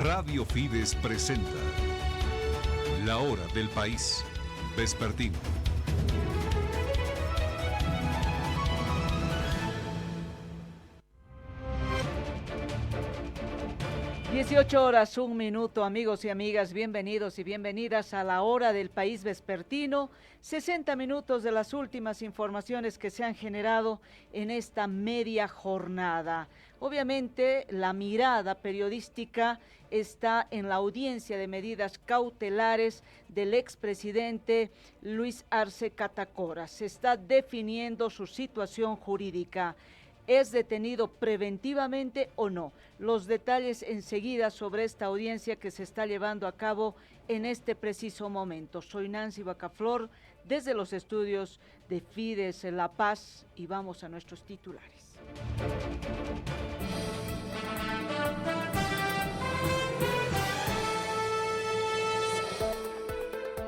Radio Fides presenta La Hora del País, vespertino. (18 horas, 1 minuto), amigos y amigas, bienvenidos y bienvenidas a La Hora del País vespertino. 60 minutos de las últimas informaciones que se han generado en esta media jornada. Obviamente, la mirada periodística está en la audiencia de medidas cautelares del expresidente Luis Arce Catacora. Se está definiendo su situación jurídica. ¿Es detenido preventivamente o no? Los detalles enseguida sobre esta audiencia que se está llevando a cabo en este preciso momento. Soy Nancy Bacaflor desde los estudios de Fides La Paz y vamos a nuestros titulares.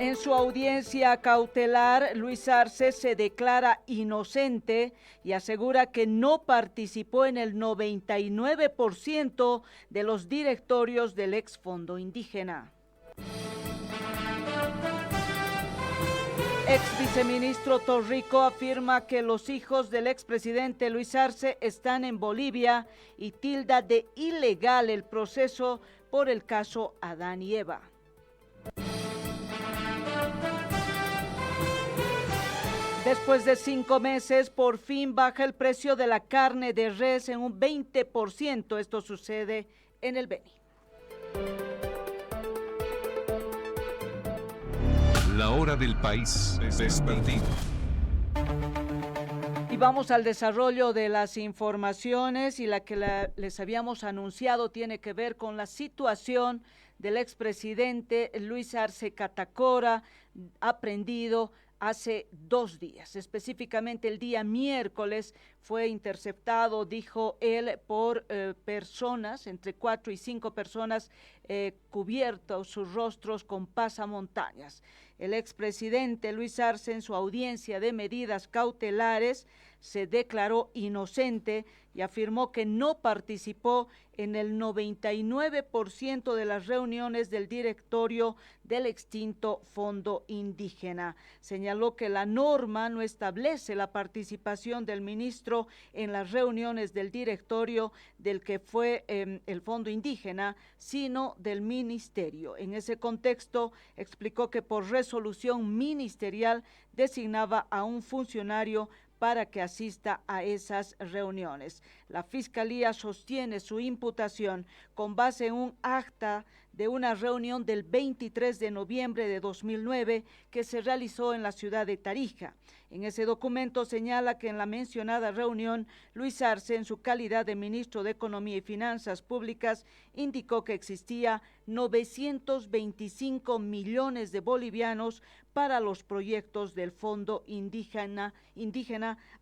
En su audiencia cautelar, Luis Arce se declara inocente y asegura que no participó en el 99% de los directorios del ex Fondo Indígena. Ex viceministro Torrico afirma que los hijos del expresidente Luis Arce están en Bolivia y tilda de ilegal el proceso por el caso Adán y Eva. Después de 5 meses, por fin baja el precio de la carne de res en un 20%. Esto sucede en el Beni. La Hora del País, vespertino. Y vamos al desarrollo de las informaciones, y la que les habíamos anunciado tiene que ver con la situación del expresidente Luis Arce Catacora, aprendido hace 2 días, específicamente el día miércoles, fue interceptado, dijo él, por personas, entre 4 y 5 personas, cubiertos sus rostros con pasamontañas. El expresidente Luis Arce, en su audiencia de medidas cautelares, se declaró inocente y afirmó que no participó en el 99% de las reuniones del directorio del extinto Fondo Indígena. Señaló que la norma no establece la participación del ministro en las reuniones del directorio del que fue el Fondo Indígena, sino del ministerio. En ese contexto, explicó que por resolución ministerial designaba a un funcionario para que asista a esas reuniones. La Fiscalía sostiene su imputación con base en un acta de una reunión del 23 de noviembre de 2009 que se realizó en la ciudad de Tarija. En ese documento señala que en la mencionada reunión, Luis Arce, en su calidad de ministro de Economía y Finanzas Públicas, indicó que existía 925 millones de bolivianos para los proyectos del Fondo Indígena,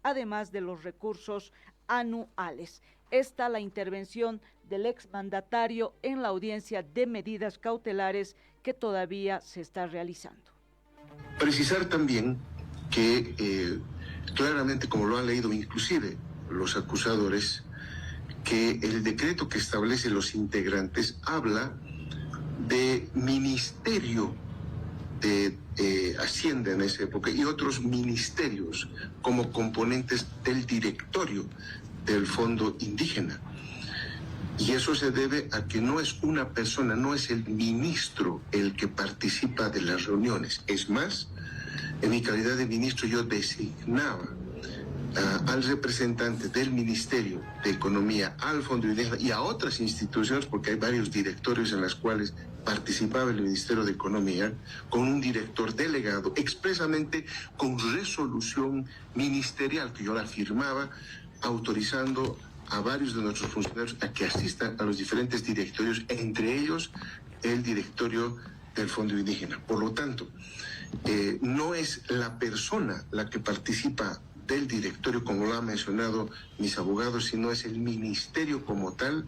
además de los recursos anuales. Esta la intervención del exmandatario en la audiencia de medidas cautelares que todavía se está realizando. Precisar también que claramente, como lo han leído inclusive los acusadores, que el decreto que establece los integrantes habla de ministerio de Hacienda en esa época y otros ministerios como componentes del directorio del Fondo Indígena. Y eso se debe a que no es una persona, no es el ministro el que participa de las reuniones. Es más, en mi calidad de ministro yo designaba al representante del Ministerio de Economía, al Fondo Indígena y a otras instituciones, porque hay varios directorios en las cuales participaba el Ministerio de Economía, con un director delegado, expresamente con resolución ministerial que yo la firmaba, autorizando a varios de nuestros funcionarios a que asistan a los diferentes directorios, entre ellos el directorio del Fondo Indígena. Por lo tanto, no es la persona la que participa del directorio, como lo han mencionado mis abogados, sino es el ministerio como tal,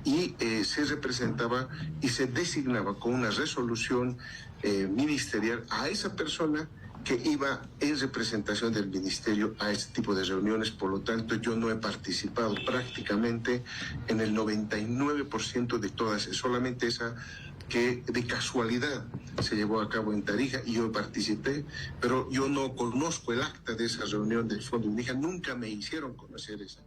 y se representaba y se designaba con una resolución ministerial a esa persona que iba en representación del ministerio a este tipo de reuniones, por lo tanto yo no he participado prácticamente en el 99% de todas, solamente esa que de casualidad se llevó a cabo en Tarija y yo participé, pero yo no conozco el acta de esa reunión del Fondo Indígena, nunca me hicieron conocer esa.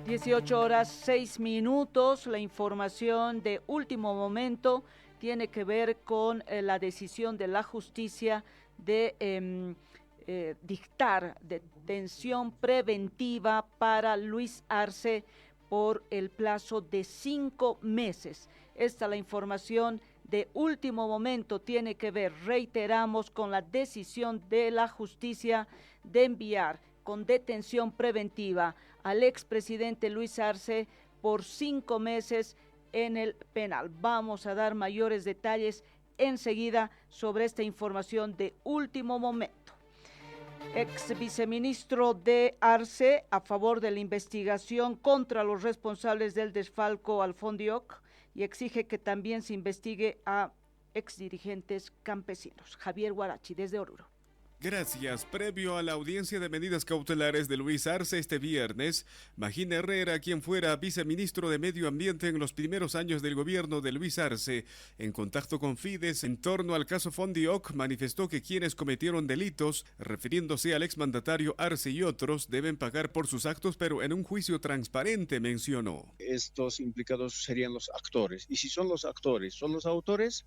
18:06. La información de último momento tiene que ver con la decisión de la justicia de dictar detención preventiva para Luis Arce por el plazo de 5 meses. Esta es la información de último momento, tiene que ver, reiteramos, con la decisión de la justicia de enviar con detención preventiva al expresidente Luis Arce por 5 meses en el penal. Vamos a dar mayores detalles enseguida sobre esta información de último momento. Ex viceministro de Arce a favor de la investigación contra los responsables del desfalco al Fondioc y exige que también se investigue a exdirigentes campesinos. Javier Guarachi, desde Oruro. Gracias. Previo a la audiencia de medidas cautelares de Luis Arce este viernes, Magín Herrera, quien fuera viceministro de Medio Ambiente en los primeros años del gobierno de Luis Arce, en contacto con Fides en torno al caso Fondioc, manifestó que quienes cometieron delitos, refiriéndose al exmandatario Arce y otros, deben pagar por sus actos, pero en un juicio transparente, mencionó. Estos implicados serían los actores, y si son los actores, son los autores,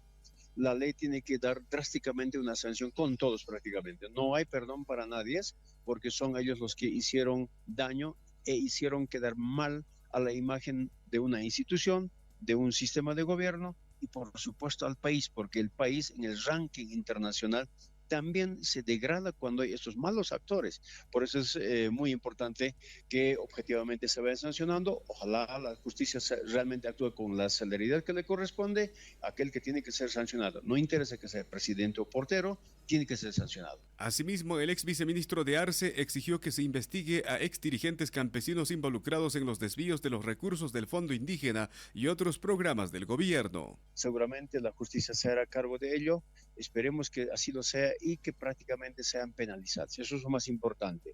la ley tiene que dar drásticamente una sanción con todos prácticamente. No hay perdón para nadie porque son ellos los que hicieron daño e hicieron quedar mal a la imagen de una institución, de un sistema de gobierno y por supuesto al país, porque el país en el ranking internacional también se degrada cuando hay estos malos actores. Por eso es muy importante que objetivamente se vaya sancionando. Ojalá la justicia realmente actúe con la celeridad que le corresponde a aquel que tiene que ser sancionado. No interesa que sea presidente o portero, tiene que ser sancionado. Asimismo, el ex viceministro de Arce exigió que se investigue a ex dirigentes campesinos involucrados en los desvíos de los recursos del Fondo Indígena y otros programas del gobierno. Seguramente la justicia se hará cargo de ello. Esperemos que así lo sea y que prácticamente sean penalizados. Eso es lo más importante.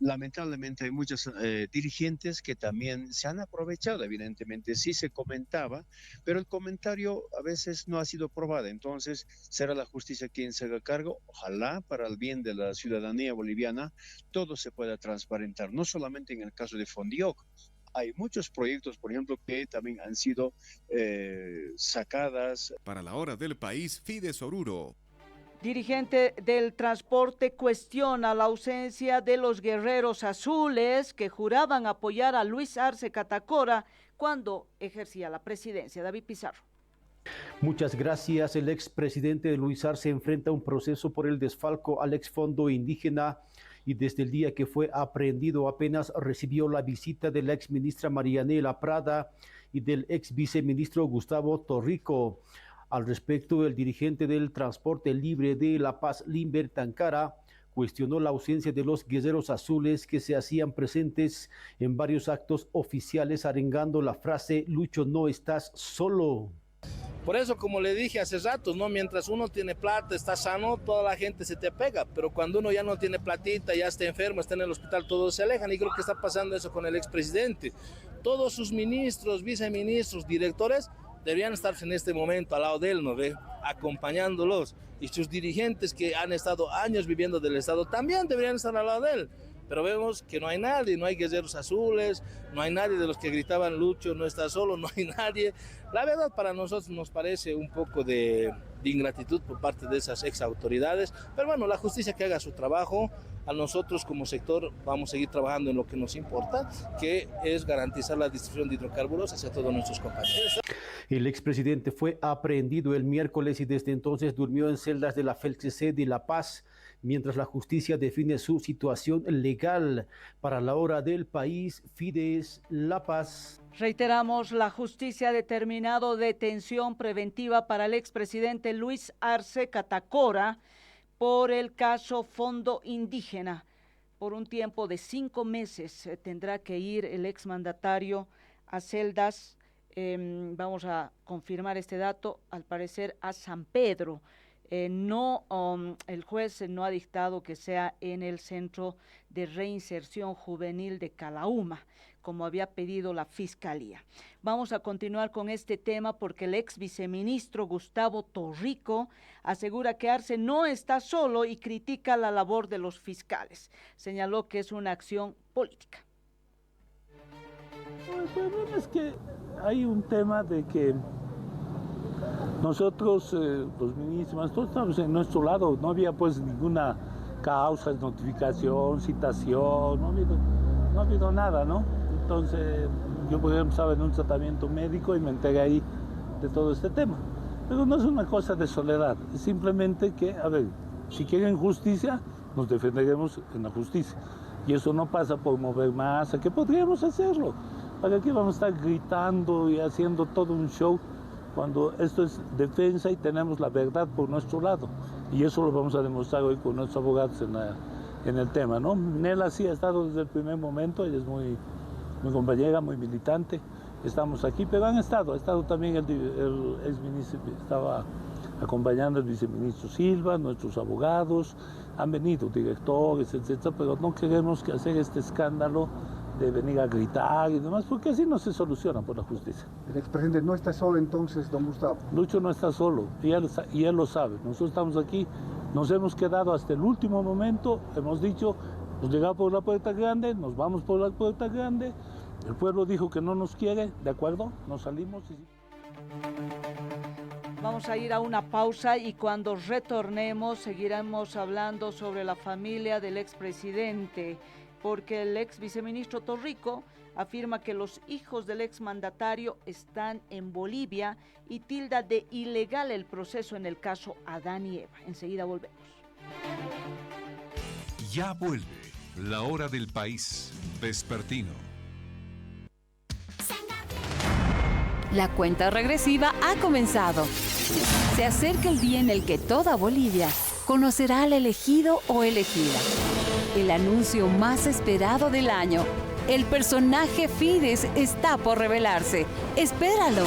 Lamentablemente hay muchos dirigentes que también se han aprovechado, evidentemente. Sí se comentaba, pero el comentario a veces no ha sido probado. Entonces será la justicia quien se haga cargo. Ojalá para el bien de la ciudadanía boliviana todo se pueda transparentar, no solamente en el caso de Fondioc. Hay muchos proyectos, por ejemplo, que también han sido sacadas. Para la hora del país, Fides Oruro. Dirigente del transporte cuestiona la ausencia de los guerreros azules que juraban apoyar a Luis Arce Catacora cuando ejercía la presidencia. David Pizarro. Muchas gracias. El expresidente Luis Arce enfrenta un proceso por el desfalco al exfondo indígena y desde el día que fue aprehendido apenas recibió la visita de la exministra Marianela Prada y del ex viceministro Gustavo Torrico. Al respecto, el dirigente del transporte libre de La Paz, Limber Tancara, cuestionó la ausencia de los guerreros azules que se hacían presentes en varios actos oficiales arengando la frase "Lucho, no estás solo". Por eso, como le dije hace rato, ¿no? Mientras uno tiene plata, está sano, toda la gente se te pega, pero cuando uno ya no tiene platita, ya está enfermo, está en el hospital, todos se alejan, y creo que está pasando eso con el expresidente. Todos sus ministros, viceministros, directores deberían estar en este momento al lado de él, ¿no ve? Acompañándolos, y sus dirigentes que han estado años viviendo del Estado también deberían estar al lado de él. Pero vemos que no hay nadie, no hay guerreros azules, no hay nadie de los que gritaban Lucho no está solo, no hay nadie. La verdad, para nosotros nos parece un poco de ingratitud por parte de esas ex autoridades, pero bueno, la justicia que haga su trabajo. A nosotros como sector vamos a seguir trabajando en lo que nos importa, que es garantizar la distribución de hidrocarburos hacia todos nuestros compañeros. El expresidente fue aprehendido el miércoles y desde entonces durmió en celdas de la FELCC de La Paz, mientras la justicia define su situación legal. Para la hora del país, Fides, La Paz. Reiteramos, la justicia ha determinado detención preventiva para el expresidente Luis Arce Catacora por el caso Fondo Indígena. Por un tiempo de 5 meses tendrá que ir el exmandatario a celdas, vamos a confirmar este dato, al parecer a San Pedro. el juez no ha dictado que sea en el Centro de Reinserción Juvenil de Calauma, como había pedido la Fiscalía. Vamos a continuar con este tema porque el ex viceministro Gustavo Torrico asegura que Arce no está solo y critica la labor de los fiscales. Señaló que es una acción política. El problema es que hay un tema de que nosotros, los ministros, todos estamos en nuestro lado, no había pues ninguna causa, notificación, citación, no ha habido nada, ¿no? Entonces, yo por ejemplo estaba en un tratamiento médico y me enteré ahí de todo este tema. Pero no es una cosa de soledad, es simplemente que, a ver, si quieren justicia, nos defenderemos en la justicia. Y eso no pasa por mover masa, que podríamos hacerlo. ¿Para qué vamos a estar gritando y haciendo todo un show cuando esto es defensa y tenemos la verdad por nuestro lado? Y eso lo vamos a demostrar hoy con nuestros abogados en el tema, ¿no? Nela sí ha estado desde el primer momento, ella es muy compañera, muy militante. Estamos aquí, pero ha estado también el exministro, estaba acompañando al viceministro Silva, nuestros abogados, han venido directores, etcétera, pero no queremos que hacer este escándalo de venir a gritar y demás, porque así no se soluciona por la justicia. El expresidente no está solo entonces, don Gustavo. Lucho no está solo, y él lo sabe. Nosotros estamos aquí, nos hemos quedado hasta el último momento, hemos dicho, nos llegamos por la puerta grande, nos vamos por la puerta grande, el pueblo dijo que no nos quiere, de acuerdo, nos salimos y... Vamos a ir a una pausa y cuando retornemos seguiremos hablando sobre la familia del expresidente, porque el ex viceministro Torrico afirma que los hijos del exmandatario están en Bolivia y tilda de ilegal el proceso en el caso Adán y Eva. Enseguida volvemos. Ya vuelve La Hora del País vespertino. La cuenta regresiva ha comenzado. Se acerca el día en el que toda Bolivia conocerá al elegido o elegida. El anuncio más esperado del año. El personaje Fides está por revelarse. ¡Espéralo!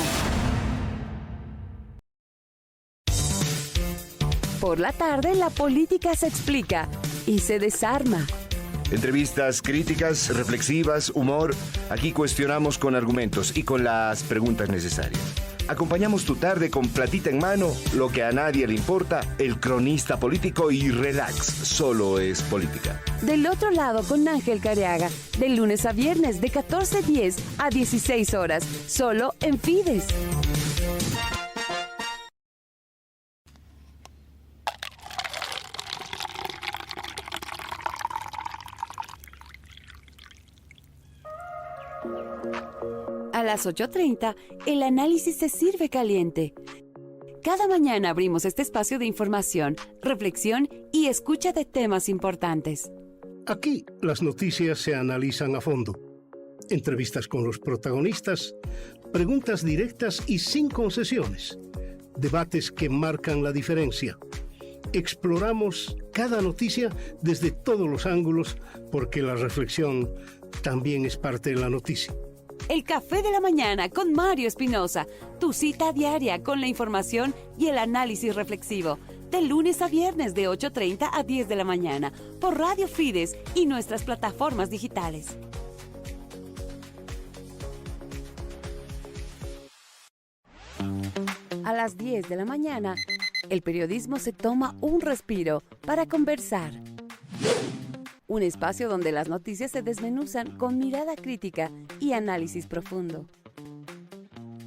Por la tarde, la política se explica y se desarma. Entrevistas críticas, reflexivas, humor. Aquí cuestionamos con argumentos y con las preguntas necesarias. Acompañamos tu tarde con platita en mano, lo que a nadie le importa, el cronista político y relax, solo es política. Del otro lado con Ángel Careaga, de lunes a viernes de 14:10 a 16 horas, solo en Fides. A las 8:30, el análisis se sirve caliente. Cada mañana abrimos este espacio de información, reflexión y escucha de temas importantes. Aquí las noticias se analizan a fondo. Entrevistas con los protagonistas, preguntas directas y sin concesiones. Debates que marcan la diferencia. Exploramos cada noticia desde todos los ángulos porque la reflexión también es parte de la noticia. El Café de la Mañana con Mario Espinosa, tu cita diaria con la información y el análisis reflexivo. De lunes a viernes de 8:30 a 10 de la mañana por Radio Fides y nuestras plataformas digitales. A las 10 de la mañana, el periodismo se toma un respiro para conversar. Un espacio donde las noticias se desmenuzan con mirada crítica y análisis profundo.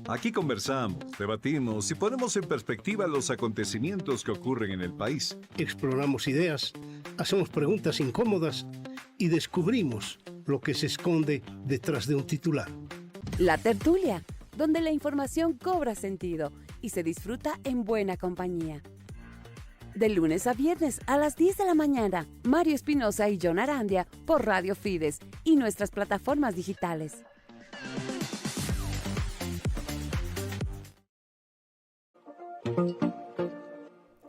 Aquí conversamos, debatimos y ponemos en perspectiva los acontecimientos que ocurren en el país. Exploramos ideas, hacemos preguntas incómodas y descubrimos lo que se esconde detrás de un titular. La tertulia, donde la información cobra sentido y se disfruta en buena compañía. De lunes a viernes a las 10 de la mañana, Mario Espinosa y John Arandia por Radio Fides y nuestras plataformas digitales.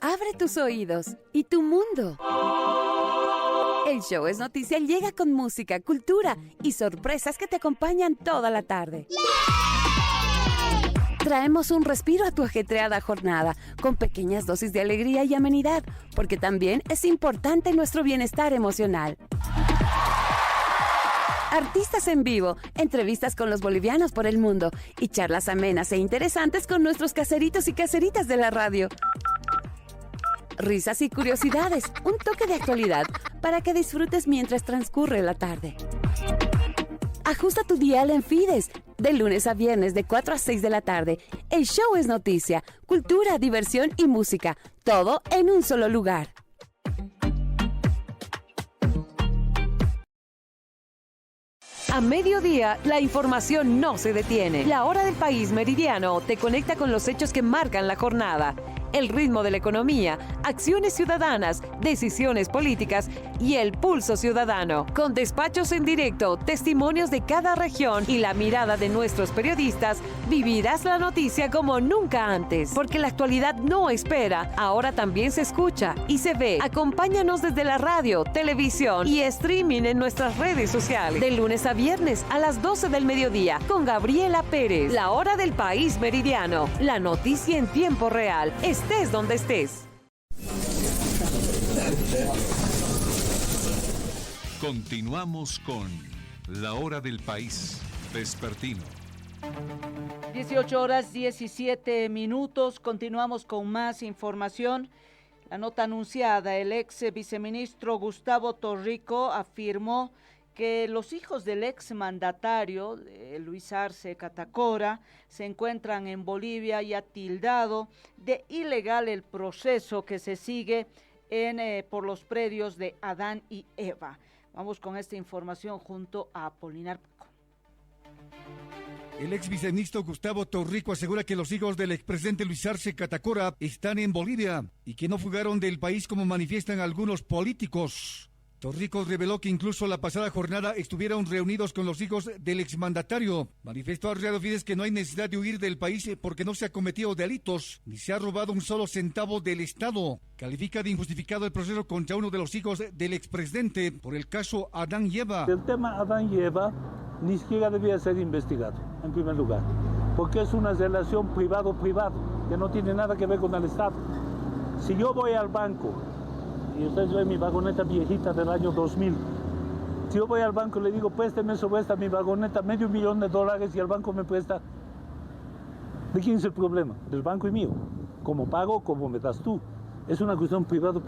Abre tus oídos y tu mundo. El show es noticia llega con música, cultura y sorpresas que te acompañan toda la tarde. Traemos un respiro a tu ajetreada jornada, con pequeñas dosis de alegría y amenidad, porque también es importante nuestro bienestar emocional. Artistas en vivo, entrevistas con los bolivianos por el mundo y charlas amenas e interesantes con nuestros caseritos y caseritas de la radio. Risas y curiosidades, un toque de actualidad para que disfrutes mientras transcurre la tarde. Ajusta tu dial en Fides, de lunes a viernes de 4 a 6 de la tarde. El show es noticia, cultura, diversión y música, todo en un solo lugar. A mediodía, la información no se detiene. La hora del país meridiano te conecta con los hechos que marcan la jornada. El ritmo de la economía, acciones ciudadanas, decisiones políticas y el pulso ciudadano. Con despachos en directo, testimonios de cada región y la mirada de nuestros periodistas, vivirás la noticia como nunca antes. Porque la actualidad no espera, ahora también se escucha y se ve. Acompáñanos desde la radio, televisión y streaming en nuestras redes sociales. De lunes a viernes a las 12 del mediodía con Gabriela Pérez. La hora del país meridiano. La noticia en tiempo real. Estés donde estés. Continuamos con La Hora del País Vespertino. 18 horas 17 minutos. Continuamos con más información. La nota anunciada, el ex viceministro Gustavo Torrico afirmó que los hijos del exmandatario Luis Arce Catacora se encuentran en Bolivia y ha tildado de ilegal el proceso que se sigue por los predios de Adán y Eva. Vamos con esta información junto a Apolinar Paco. El ex viceministro Gustavo Torrico asegura que los hijos del expresidente Luis Arce Catacora están en Bolivia y que no fugaron del país como manifiestan algunos políticos. Torrico reveló que incluso la pasada jornada estuvieron reunidos con los hijos del exmandatario. Manifestó a Radio Fides que no hay necesidad de huir del país porque no se ha cometido delitos, ni se ha robado un solo centavo del Estado. Califica de injustificado el proceso contra uno de los hijos del expresidente por el caso Adán y Eva. El tema Adán y Eva ni siquiera debía ser investigado, en primer lugar, porque es una relación privado-privado, que no tiene nada que ver con el Estado. Si yo voy al banco, y ustedes ven mi vagoneta viejita del año 2000. Si yo voy al banco y le digo, présteme sobre esta mi vagoneta $500,000 y el banco me presta, ¿de quién es el problema? Del banco y mío. Como pago, como me das tú. Es una cuestión privada.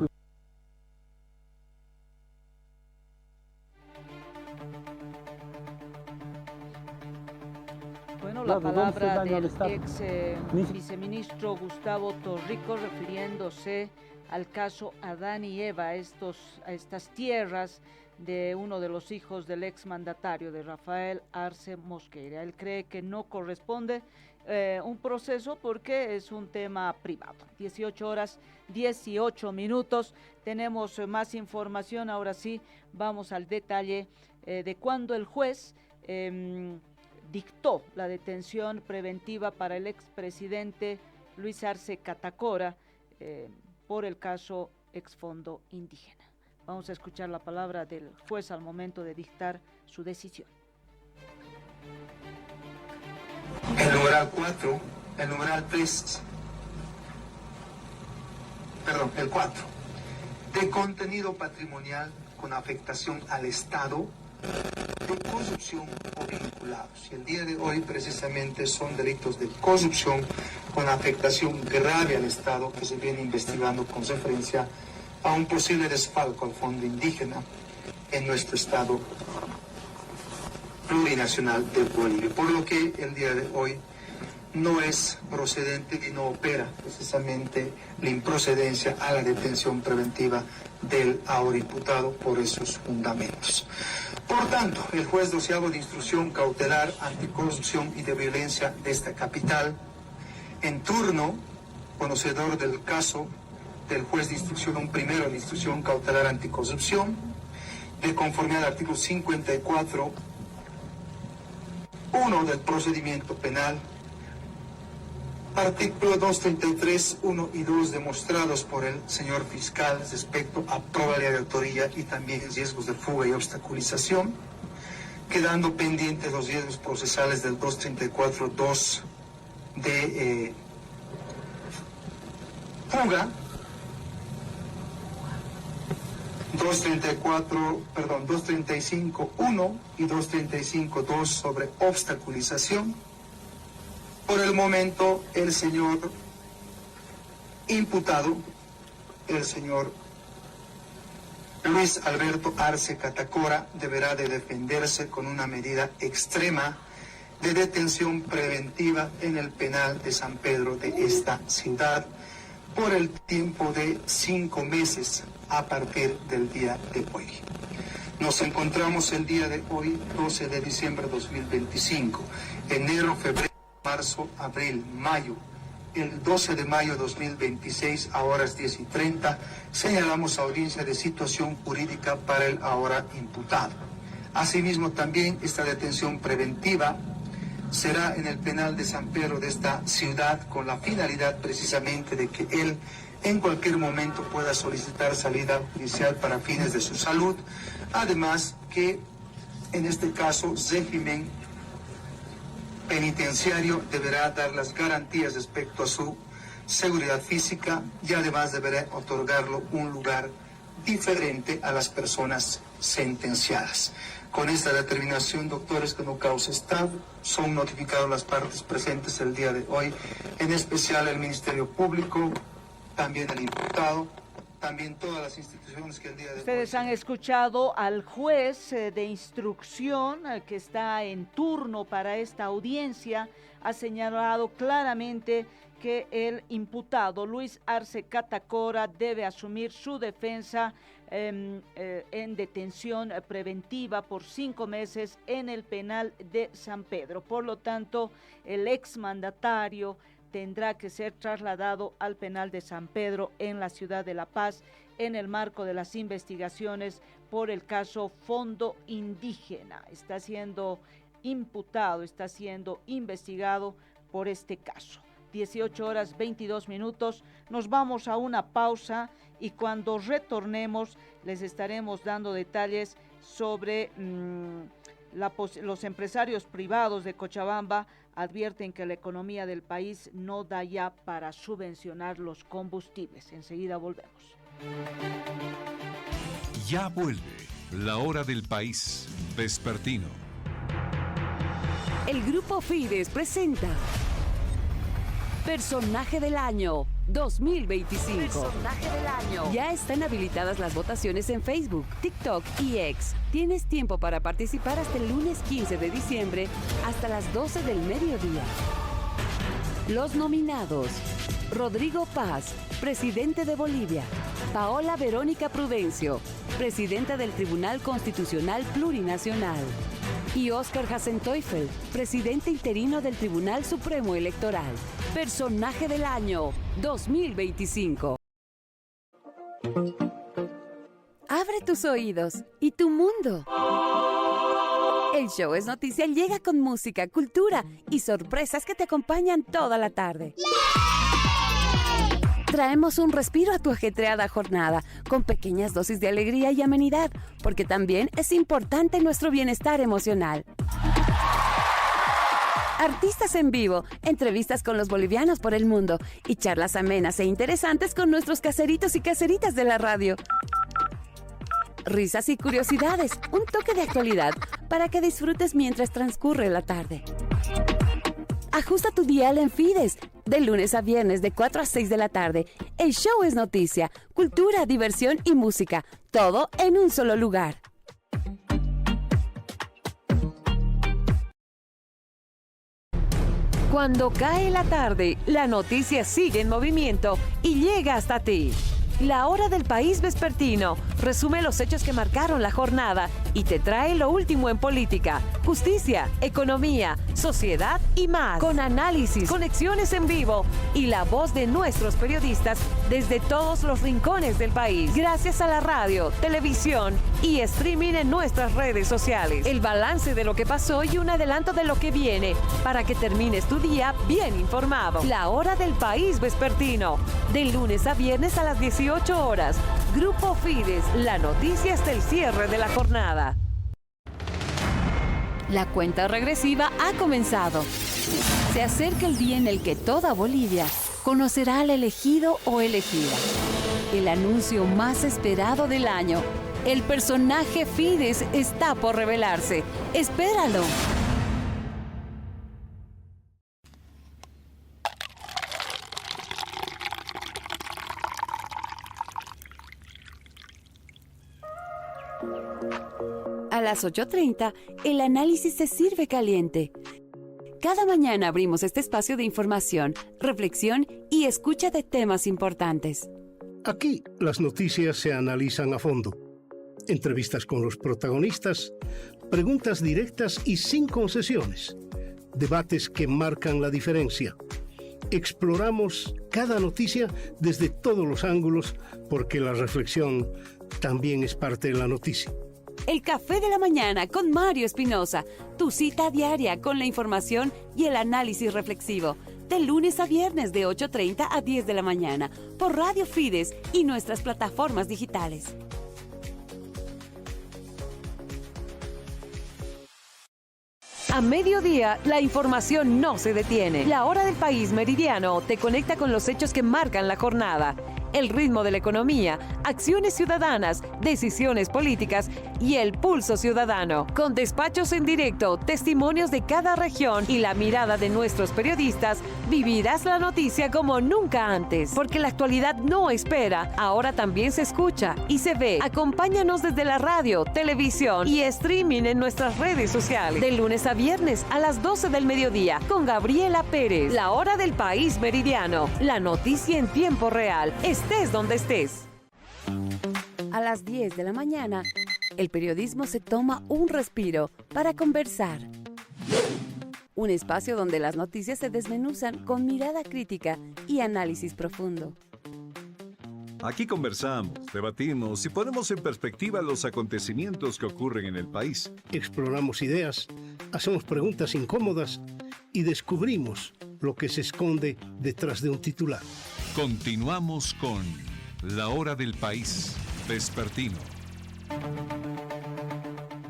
Bueno, la palabra del ex viceministro Gustavo Torrico refiriéndose al caso Adán y Eva, a estas tierras de uno de los hijos del exmandatario, de Rafael Arce Mosqueira. Él cree que no corresponde un proceso porque es un tema privado. 18 horas 18 minutos. Tenemos más información. Ahora sí, vamos al detalle de cuando el juez dictó la detención preventiva para el expresidente Luis Arce Catacora por el caso Exfondo Indígena. Vamos a escuchar la palabra del juez al momento de dictar su decisión. El numeral 4, el numeral 3, el 4, de contenido patrimonial con afectación al Estado, de corrupción o vinculados. Y el día de hoy precisamente son delitos de corrupción con afectación grave al Estado que se viene investigando con referencia a un posible desfalco al fondo indígena en nuestro Estado plurinacional de Bolivia. Por lo que el día de hoy no es procedente y no opera precisamente la improcedencia a la detención preventiva del ahora imputado por esos fundamentos. Por tanto, el juez 12º de instrucción cautelar anticorrupción y de violencia de esta capital, en turno, conocedor del caso del juez de instrucción primero de instrucción cautelar anticorrupción, de conformidad al artículo 54.1 del procedimiento penal, artículo 233, 1 y 2 demostrados por el señor fiscal respecto a probabilidad de autoría y también riesgos de fuga y obstaculización, quedando pendientes los riesgos procesales del 234.2 de fuga, 235.1 y 235.2 sobre obstaculización. Por el momento, el señor imputado, el señor Luis Alberto Arce Catacora, deberá de defenderse con una medida extrema de detención preventiva en el penal de San Pedro de esta ciudad por el tiempo de 5 meses a partir del día de hoy. Nos encontramos el día de hoy, 12 de diciembre de 2025, enero, febrero, marzo, abril, mayo. El 12 de mayo de 2026, a horas 10:30, señalamos audiencia de situación jurídica para el ahora imputado. Asimismo, también esta detención preventiva será en el penal de San Pedro de esta ciudad con la finalidad precisamente de que él en cualquier momento pueda solicitar salida judicial para fines de su salud. Además que en este caso régimen penitenciario deberá dar las garantías respecto a su seguridad física y además deberá otorgarlo un lugar diferente a las personas sentenciadas. Con esta determinación, doctores, que no causa estado, son notificados las partes presentes el día de hoy, en especial el Ministerio Público, también el imputado, también todas las instituciones que el día de Ustedes hoy... han escuchado al juez de instrucción que está en turno para esta audiencia, ha señalado claramente que el imputado Luis Arce Catacora debe asumir su defensa en detención preventiva por 5 meses en el penal de San Pedro. Por lo tanto, el exmandatario tendrá que ser trasladado al penal de San Pedro en la ciudad de La Paz en el marco de las investigaciones por el caso Fondo Indígena. Está siendo imputado, está siendo investigado por este caso. 18:22, nos vamos a una pausa y cuando retornemos les estaremos dando detalles sobre los empresarios privados de Cochabamba advierten que la economía del país no da ya para subvencionar los combustibles. Enseguida volvemos. Ya vuelve la hora del país vespertino. El Grupo Fides presenta Personaje del Año 2025. Personaje del Año. Ya están habilitadas las votaciones en Facebook, TikTok y X. Tienes tiempo para participar hasta el lunes 15 de diciembre hasta las 12 del mediodía. Los nominados: Rodrigo Paz, presidente de Bolivia; Paola Verónica Prudencio, presidenta del Tribunal Constitucional Plurinacional; y Óscar Hasenteufel, presidente interino del Tribunal Supremo Electoral. Personaje del Año 2025. Abre tus oídos y tu mundo. El Show es Noticia llega con música, cultura y sorpresas que te acompañan toda la tarde. Traemos un respiro a tu ajetreada jornada, con pequeñas dosis de alegría y amenidad, porque también es importante nuestro bienestar emocional. Artistas en vivo, entrevistas con los bolivianos por el mundo y charlas amenas e interesantes con nuestros caseritos y caseritas de la radio. Risas y curiosidades, un toque de actualidad para que disfrutes mientras transcurre la tarde. Ajusta tu dial en Fides, de lunes a viernes de 4 a 6 de la tarde. El Show es Noticia, cultura, diversión y música, todo en un solo lugar. Cuando cae la tarde, la noticia sigue en movimiento y llega hasta ti. La hora del país vespertino resume los hechos que marcaron la jornada y te trae lo último en política, justicia, economía, sociedad y más. Con análisis, conexiones en vivo y la voz de nuestros periodistas desde todos los rincones del país. Gracias a la radio, televisión y streaming en nuestras redes sociales. El balance de lo que pasó y un adelanto de lo que viene para que termines tu día bien informado. La hora del país vespertino, de lunes a viernes a las 18 horas. Grupo Fides, la noticia hasta el cierre de la jornada. La cuenta regresiva ha comenzado. Se acerca el día en el que toda Bolivia conocerá al elegido o elegida. El anuncio más esperado del año. El personaje Fides está por revelarse. ¡Espéralo! A las 8:30, el análisis se sirve caliente. Cada mañana abrimos este espacio de información, reflexión y escucha de temas importantes. Aquí las noticias se analizan a fondo. Entrevistas con los protagonistas, preguntas directas y sin concesiones. Debates que marcan la diferencia. Exploramos cada noticia desde todos los ángulos porque la reflexión también es parte de la noticia. El Café de la Mañana con Mario Espinosa, tu cita diaria con la información y el análisis reflexivo. De lunes a viernes de 8:30 a 10 de la mañana por Radio Fides y nuestras plataformas digitales. A mediodía, la información no se detiene. La Hora del País Meridiano te conecta con los hechos que marcan la jornada. El ritmo de la economía, acciones ciudadanas, decisiones políticas y el pulso ciudadano. Con despachos en directo, testimonios de cada región y la mirada de nuestros periodistas, vivirás la noticia como nunca antes. Porque la actualidad no espera, ahora también se escucha y se ve. Acompáñanos desde la radio, televisión y streaming en nuestras redes sociales. De lunes a viernes a las 12 del mediodía con Gabriela Pérez. La Hora del País Meridiano. La noticia en tiempo real. Estés donde estés. A las 10 de la mañana, el periodismo se toma un respiro para conversar. Un espacio donde las noticias se desmenuzan con mirada crítica y análisis profundo. Aquí conversamos, debatimos y ponemos en perspectiva los acontecimientos que ocurren en el país. Exploramos ideas, hacemos preguntas incómodas y descubrimos lo que se esconde detrás de un titular. Continuamos con La Hora del País Vespertino.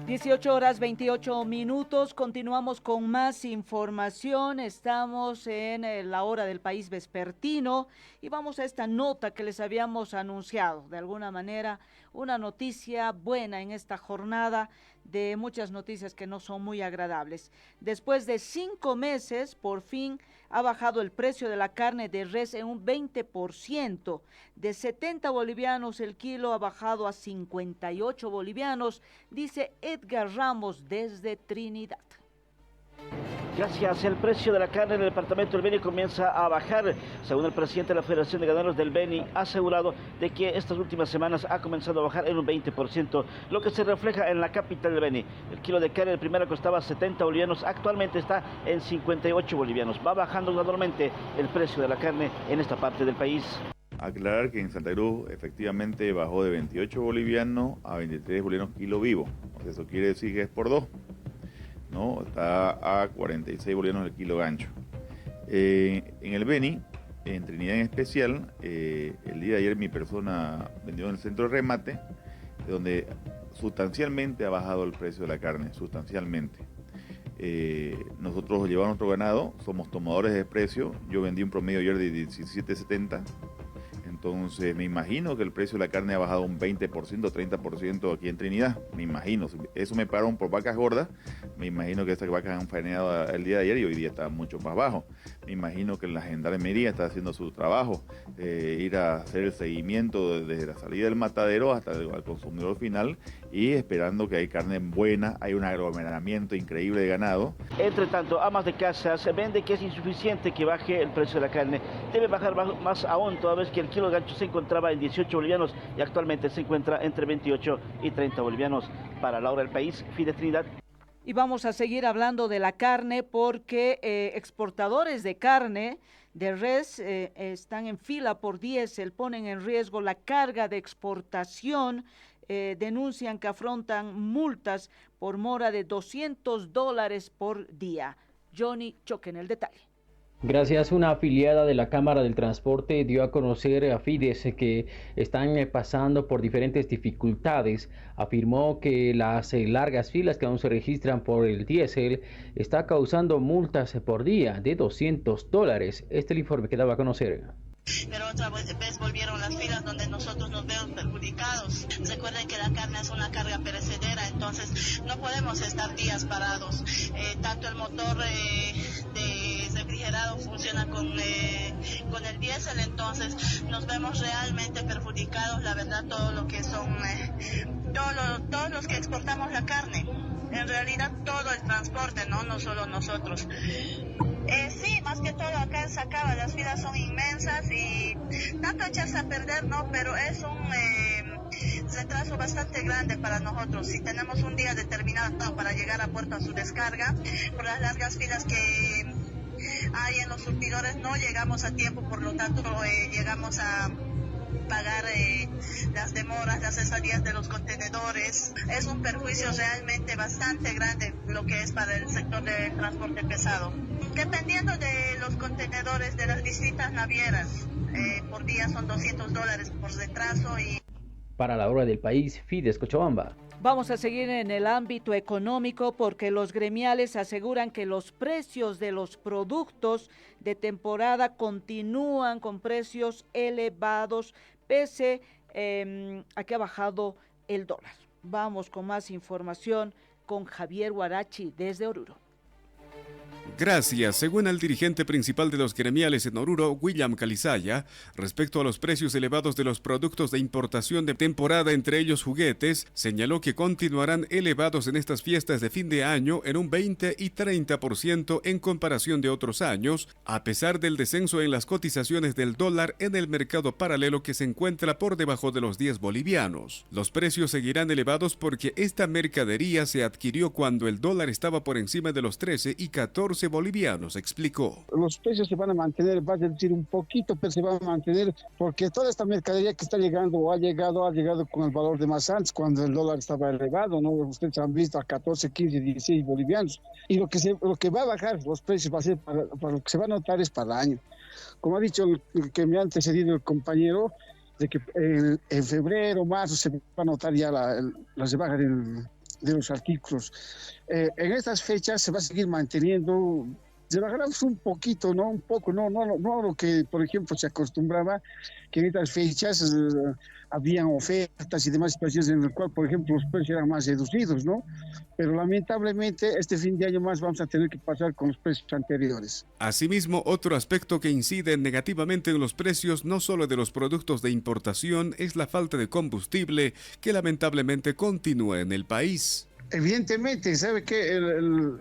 18:28. Continuamos con más información. Estamos en la Hora del País Vespertino y vamos a esta nota que les habíamos anunciado. De alguna manera, una noticia buena en esta jornada de muchas noticias que no son muy agradables. Después de 5 meses, por fin ha bajado el precio de la carne de res en un 20%. De 70 bolivianos el kilo ha bajado a 58 bolivianos, dice Edgar Ramos desde Trinidad. Gracias, el precio de la carne en el departamento del Beni comienza a bajar. Según el presidente de la Federación de Ganaderos del Beni, ha asegurado de que estas últimas semanas ha comenzado a bajar en un 20%, lo que se refleja en la capital del Beni. El kilo de carne, el primero costaba 70 bolivianos, actualmente está en 58 bolivianos. Va bajando gradualmente el precio de la carne en esta parte del país. Aclarar que en Santa Cruz efectivamente bajó de 28 bolivianos a 23 bolivianos kilo vivo. Eso quiere decir que es por 2. ¿No? Está a 46 bolivianos el kilo gancho. En el Beni, en Trinidad en especial, el día de ayer mi persona vendió en el centro de remate, donde sustancialmente ha bajado el precio de la carne, sustancialmente. Nosotros llevamos nuestro ganado, somos tomadores de precio. Yo vendí un promedio ayer de 17.70. Entonces me imagino que el precio de la carne ha bajado un 20%, 30% aquí en Trinidad. Me imagino, eso me pagaron por vacas gordas. Me imagino que estas vacas han faeneado el día de ayer y hoy día está mucho más bajo. Me imagino que la gendarmería está haciendo su trabajo, ir a hacer el seguimiento desde la salida del matadero hasta el consumidor final y esperando que hay carne buena, hay un aglomeramiento increíble de ganado. Entre tanto, amas de casa se vende que es insuficiente que baje el precio de la carne. Debe bajar más aún, toda vez que el kilo de gancho se encontraba en 18 bolivianos y actualmente se encuentra entre 28 y 30 bolivianos. Para la Hora del País, Fides Trinidad. Y vamos a seguir hablando de la carne porque exportadores de carne de res están en fila por diésel, ponen en riesgo la carga de exportación, denuncian que afrontan multas por mora de $200 por día. Johnny Choque en el detalle. Gracias. Una afiliada de la Cámara del Transporte dio a conocer a Fides que están pasando por diferentes dificultades. Afirmó que las largas filas que aún se registran por el diésel está causando multas por día de $200. Este es el informe que daba a conocer. Pero otra vez volvieron las filas donde nosotros nos vemos perjudicados. Recuerden que la carne es una carga perecedera, entonces no podemos estar días parados. Tanto el motor de refrigerado funciona con el diésel, entonces nos vemos realmente perjudicados, la verdad, todo lo que son, todos los que exportamos la carne. En realidad todo el transporte, no solo nosotros. Sí, más que todo acá en Sacaba las filas son inmensas y tanto echarse a perder, ¿no? Pero es un retraso bastante grande para nosotros. Si tenemos un día determinado para llegar a puerto a su descarga, por las largas filas que hay en los surtidores no llegamos a tiempo, por lo tanto llegamos a pagar las demoras, las estadías de los contenedores. Es un perjuicio realmente bastante grande lo que es para el sector del transporte pesado. Dependiendo de los contenedores de las distintas navieras, por día son $200 por retraso. Y para la hora del país, Fides Cochabamba. Vamos a seguir en el ámbito económico porque los gremiales aseguran que los precios de los productos de temporada continúan con precios elevados pese a que ha bajado el dólar. Vamos con más información con Javier Huarachi desde Oruro. Gracias. Según el dirigente principal de los gremiales en Oruro, William Calizaya, respecto a los precios elevados de los productos de importación de temporada, entre ellos juguetes, señaló que continuarán elevados en estas fiestas de fin de año en un 20 y 30% en comparación de otros años, a pesar del descenso en las cotizaciones del dólar en el mercado paralelo que se encuentra por debajo de los 10 bolivianos. Los precios seguirán elevados porque esta mercadería se adquirió cuando el dólar estaba por encima de los 13 y 14 bolivianos, explicó. Los precios se van a mantener, va a decir un poquito, pero se van a mantener porque toda esta mercadería que está llegando o ha llegado con el valor de más antes, cuando el dólar estaba elevado, ¿no? Ustedes han visto a 14, 15, 16 bolivianos. Y lo que va a bajar los precios va a ser, para lo que se va a notar es para el año. Como ha dicho el que me ha antecedido el compañero, de que en febrero, marzo se va a notar ya la rebaja de los artículos. En estas fechas se va a seguir manteniendo, se bajará un poquito, ¿no? Un poco, no lo que, por ejemplo, se acostumbraba, que en estas fechas habían ofertas y demás situaciones en las cuales, por ejemplo, los precios eran más reducidos, ¿no? Pero lamentablemente este fin de año más vamos a tener que pasar con los precios anteriores. Asimismo, otro aspecto que incide negativamente en los precios no solo de los productos de importación es la falta de combustible que lamentablemente continúa en el país. Evidentemente, ¿sabe qué?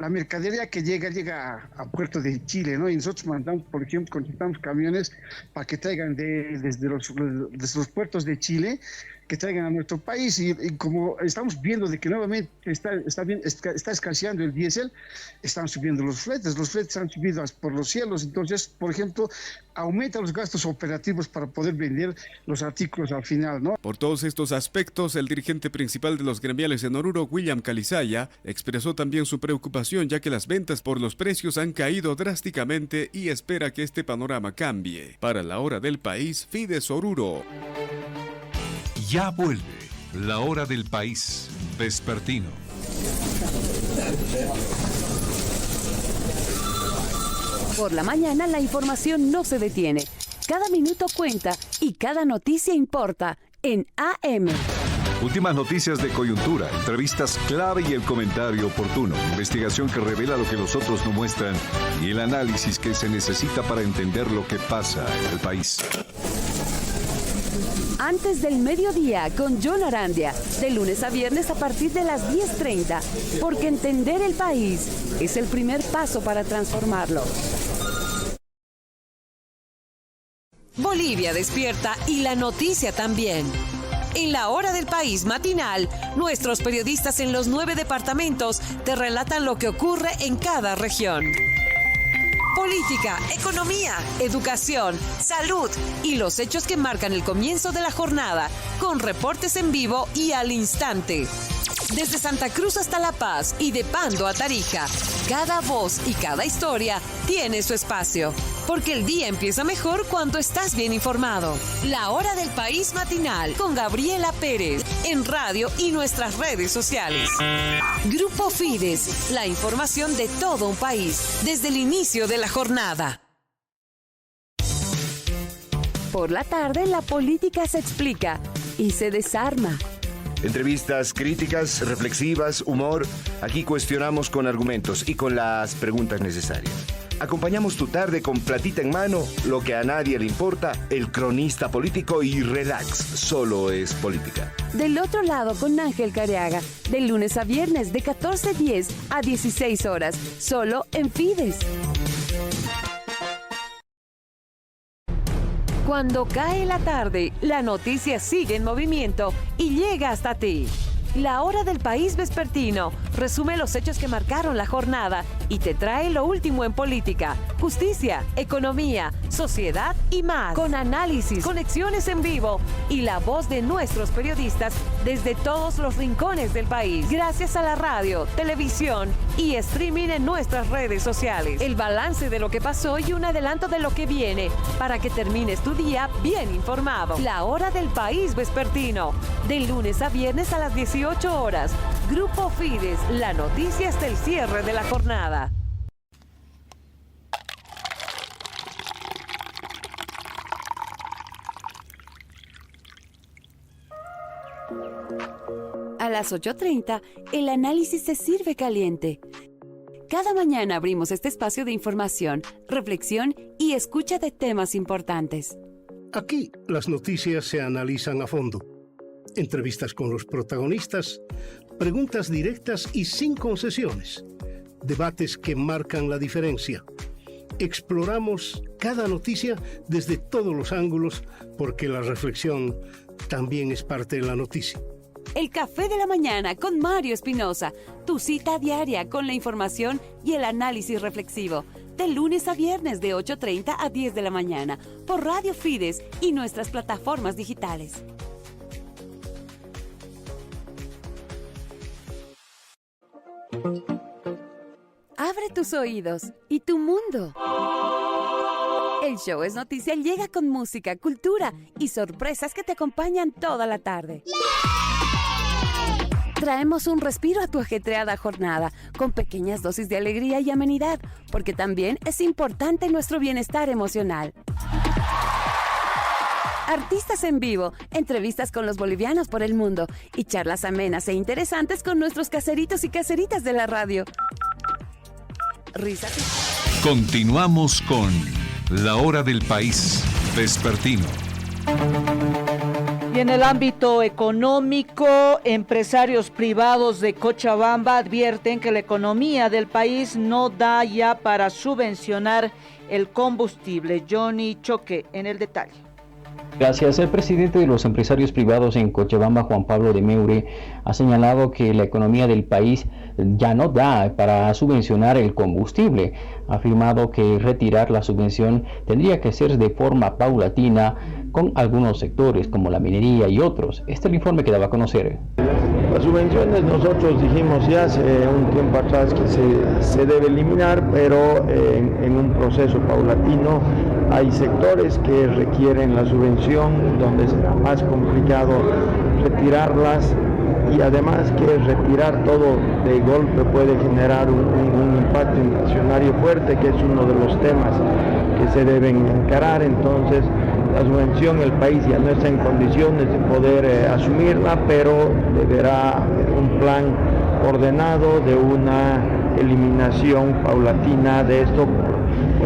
La mercadería que llega a Puerto de Chile, ¿no? Y nosotros mandamos, por ejemplo, contratamos camiones para que traigan desde los puertos de Chile, que traigan a nuestro país y como estamos viendo de que nuevamente está escaseando el diésel, están subiendo los fletes han subido por los cielos, entonces, por ejemplo, aumenta los gastos operativos para poder vender los artículos al final, ¿no? Por todos estos aspectos, el dirigente principal de los gremiales en Oruro, William Calizaya, expresó también su preocupación ya que las ventas por los precios han caído drásticamente y espera que este panorama cambie. Para la hora del país, Fides Oruro. Ya vuelve la hora del país vespertino. Por la mañana la información no se detiene. Cada minuto cuenta y cada noticia importa en AM. Últimas noticias de coyuntura, entrevistas clave y el comentario oportuno. Investigación que revela lo que los otros no muestran y el análisis que se necesita para entender lo que pasa en el país. Antes del mediodía con John Arandia, de lunes a viernes a partir de las 10:30, porque entender el país es el primer paso para transformarlo. Bolivia despierta y la noticia también. En la hora del país matinal, nuestros periodistas en los 9 departamentos te relatan lo que ocurre en cada región. Política, economía, educación, salud y los hechos que marcan el comienzo de la jornada, con reportes en vivo y al instante. Desde Santa Cruz hasta La Paz y de Pando a Tarija, cada voz y cada historia tiene su espacio. Porque el día empieza mejor cuando estás bien informado. La Hora del País matinal con Gabriela Pérez en radio y nuestras redes sociales. Grupo Fides, la información de todo un país desde el inicio de la jornada. Por la tarde, la política se explica y se desarma. Entrevistas críticas, reflexivas, humor. Aquí cuestionamos con argumentos y con las preguntas necesarias. Acompañamos tu tarde con platita en mano, lo que a nadie le importa, el cronista político y relax, solo es política. Del otro lado con Ángel Careaga, de lunes a viernes de 14:10 a 16 horas, solo en Fides. Cuando cae la tarde, la noticia sigue en movimiento y llega hasta ti. La Hora del País vespertino resume los hechos que marcaron la jornada y te trae lo último en política, justicia, economía, sociedad y más. Con análisis, conexiones en vivo y la voz de nuestros periodistas desde todos los rincones del país. Gracias a la radio, televisión y streaming en nuestras redes sociales. El balance de lo que pasó y un adelanto de lo que viene para que termines tu día bien informado. La Hora del País vespertino, de lunes a viernes a las 18 horas. Grupo Fides, la noticia hasta el cierre de la jornada. A las 8:30, el análisis se sirve caliente. Cada mañana abrimos este espacio de información, reflexión y escucha de temas importantes. Aquí las noticias se analizan a fondo. Entrevistas con los protagonistas, preguntas directas y sin concesiones, debates que marcan la diferencia. Exploramos cada noticia desde todos los ángulos porque la reflexión también es parte de la noticia. El Café de la Mañana con Mario Espinosa, tu cita diaria con la información y el análisis reflexivo. De lunes a viernes de 8:30 a 10 de la mañana por Radio Fides y nuestras plataformas digitales. Abre tus oídos y tu mundo. El show es noticia llega con música, cultura y sorpresas que te acompañan toda la tarde. Traemos un respiro a tu ajetreada jornada con pequeñas dosis de alegría y amenidad, porque también es importante nuestro bienestar emocional. Artistas en vivo, entrevistas con los bolivianos por el mundo y charlas amenas e interesantes con nuestros caseritos y caseritas de la radio. Risas. Continuamos con La Hora del País vespertino. Y en el ámbito económico, empresarios privados de Cochabamba advierten que la economía del país no da ya para subvencionar el combustible. Johnny Choque en el detalle. Gracias. El presidente de los empresarios privados en Cochabamba, Juan Pablo de Meure, ha señalado que la economía del país ya no da para subvencionar el combustible. Ha afirmado que retirar la subvención tendría que ser de forma paulatina con algunos sectores como la minería y otros. Este es el informe que daba a conocer. Las subvenciones nosotros dijimos ya hace un tiempo atrás que se debe eliminar, pero en un proceso paulatino. Hay sectores que requieren la subvención, donde será más complicado retirarlas, y además que retirar todo de golpe puede generar un impacto inflacionario fuerte, que es uno de los temas que se deben encarar. Entonces la subvención, el país ya no está en condiciones de poder asumirla, pero deberá un plan ordenado de una eliminación paulatina de esto por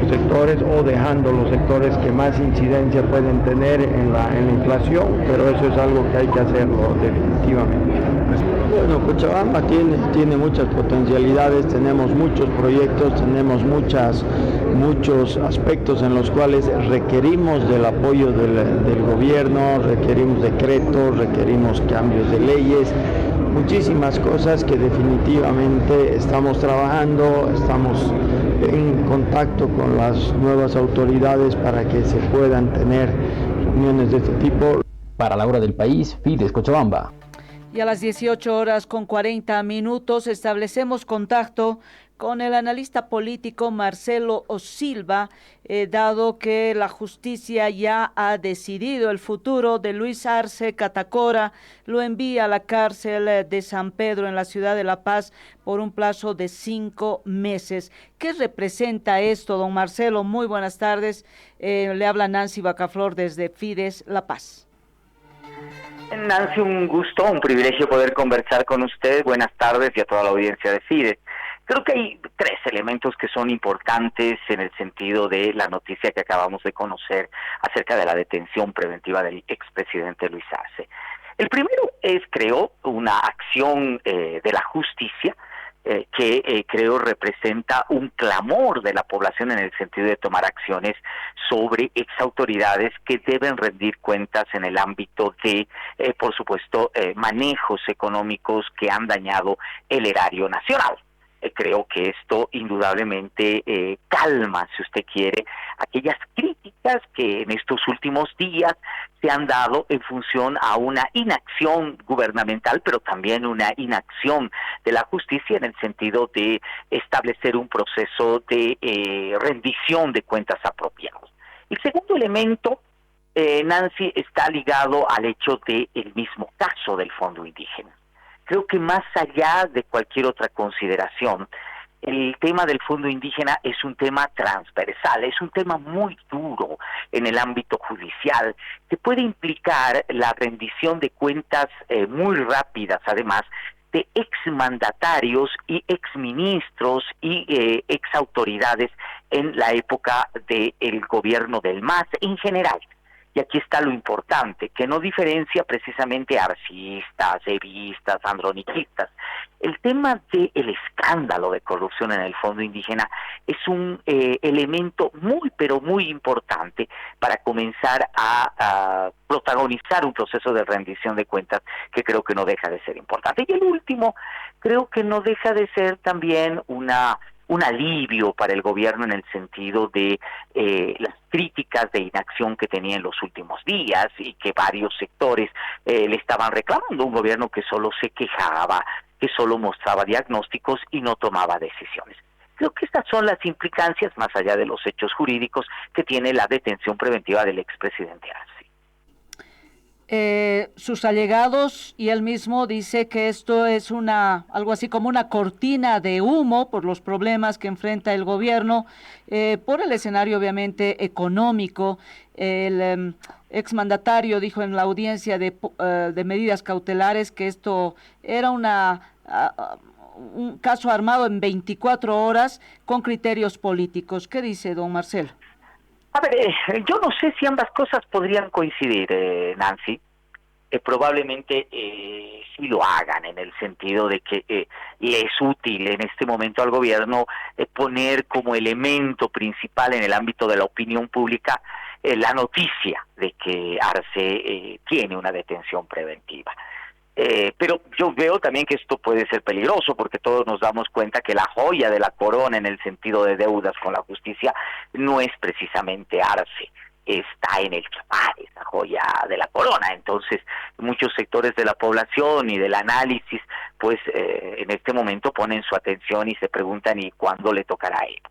sectores, o dejando los sectores que más incidencia pueden tener en la inflación, pero eso es algo que hay que hacerlo definitivamente. Bueno, Cochabamba tiene muchas potencialidades, tenemos muchos proyectos, tenemos muchos aspectos en los cuales requerimos del apoyo del gobierno, requerimos decretos, requerimos cambios de leyes, muchísimas cosas que definitivamente estamos trabajando, estamos en contacto con las nuevas autoridades para que se puedan tener reuniones de este tipo. Para la Hora del País, Fides Cochabamba. Y a las 18:40 establecemos contacto con el analista político Marcelo Silva, dado que la justicia ya ha decidido el futuro de Luis Arce Catacora, lo envía a la cárcel de San Pedro en la ciudad de La Paz por un plazo de 5 meses. ¿Qué representa esto, don Marcelo? Muy buenas tardes. Le habla Nancy Bacaflor desde Fides La Paz. Nancy, un gusto, un privilegio poder conversar con usted. Buenas tardes y a toda la audiencia de Fides. Creo que hay 3 elementos que son importantes en el sentido de la noticia que acabamos de conocer acerca de la detención preventiva del expresidente Luis Arce. El primero es, creo, una acción de la justicia que creo representa un clamor de la población en el sentido de tomar acciones sobre exautoridades que deben rendir cuentas en el ámbito de, por supuesto, manejos económicos que han dañado el erario nacional. Creo que esto indudablemente calma, si usted quiere, aquellas críticas que en estos últimos días se han dado en función a una inacción gubernamental, pero también una inacción de la justicia en el sentido de establecer un proceso de rendición de cuentas apropiados. El segundo elemento, Nancy, está ligado al hecho del mismo caso del Fondo Indígena. Creo que más allá de cualquier otra consideración, el tema del Fondo Indígena es un tema transversal, es un tema muy duro en el ámbito judicial, que puede implicar la rendición de cuentas muy rápidas, además, de exmandatarios y exministros y exautoridades en la época del gobierno del MAS en general. Y aquí está lo importante, que no diferencia precisamente a arcistas, evistas, androniquistas. El tema del escándalo de corrupción en el Fondo Indígena es un elemento muy, pero muy importante para comenzar a protagonizar un proceso de rendición de cuentas que creo que no deja de ser importante. Y el último, creo que no deja de ser también un alivio para el gobierno en el sentido de las críticas de inacción que tenía en los últimos días y que varios sectores le estaban reclamando, un gobierno que solo se quejaba, que solo mostraba diagnósticos y no tomaba decisiones. Creo que estas son las implicancias, más allá de los hechos jurídicos, que tiene la detención preventiva del expresidente Arce. Sus allegados y él mismo dice que esto es algo así como una cortina de humo por los problemas que enfrenta el gobierno, por el escenario obviamente económico. El exmandatario dijo en la audiencia de medidas cautelares que esto era un caso armado en 24 horas con criterios políticos. ¿Qué dice don Marcelo? A ver, yo no sé si ambas cosas podrían coincidir, Nancy. Probablemente sí lo hagan, en el sentido de que le es útil en este momento al gobierno poner como elemento principal en el ámbito de la opinión pública la noticia de que Arce tiene una detención preventiva. Pero yo veo también que esto puede ser peligroso, porque todos nos damos cuenta que la joya de la corona en el sentido de deudas con la justicia no es precisamente Arce, está en el Chapar, esa joya de la corona. Entonces muchos sectores de la población y del análisis pues en este momento ponen su atención y se preguntan ¿y cuándo le tocará a él?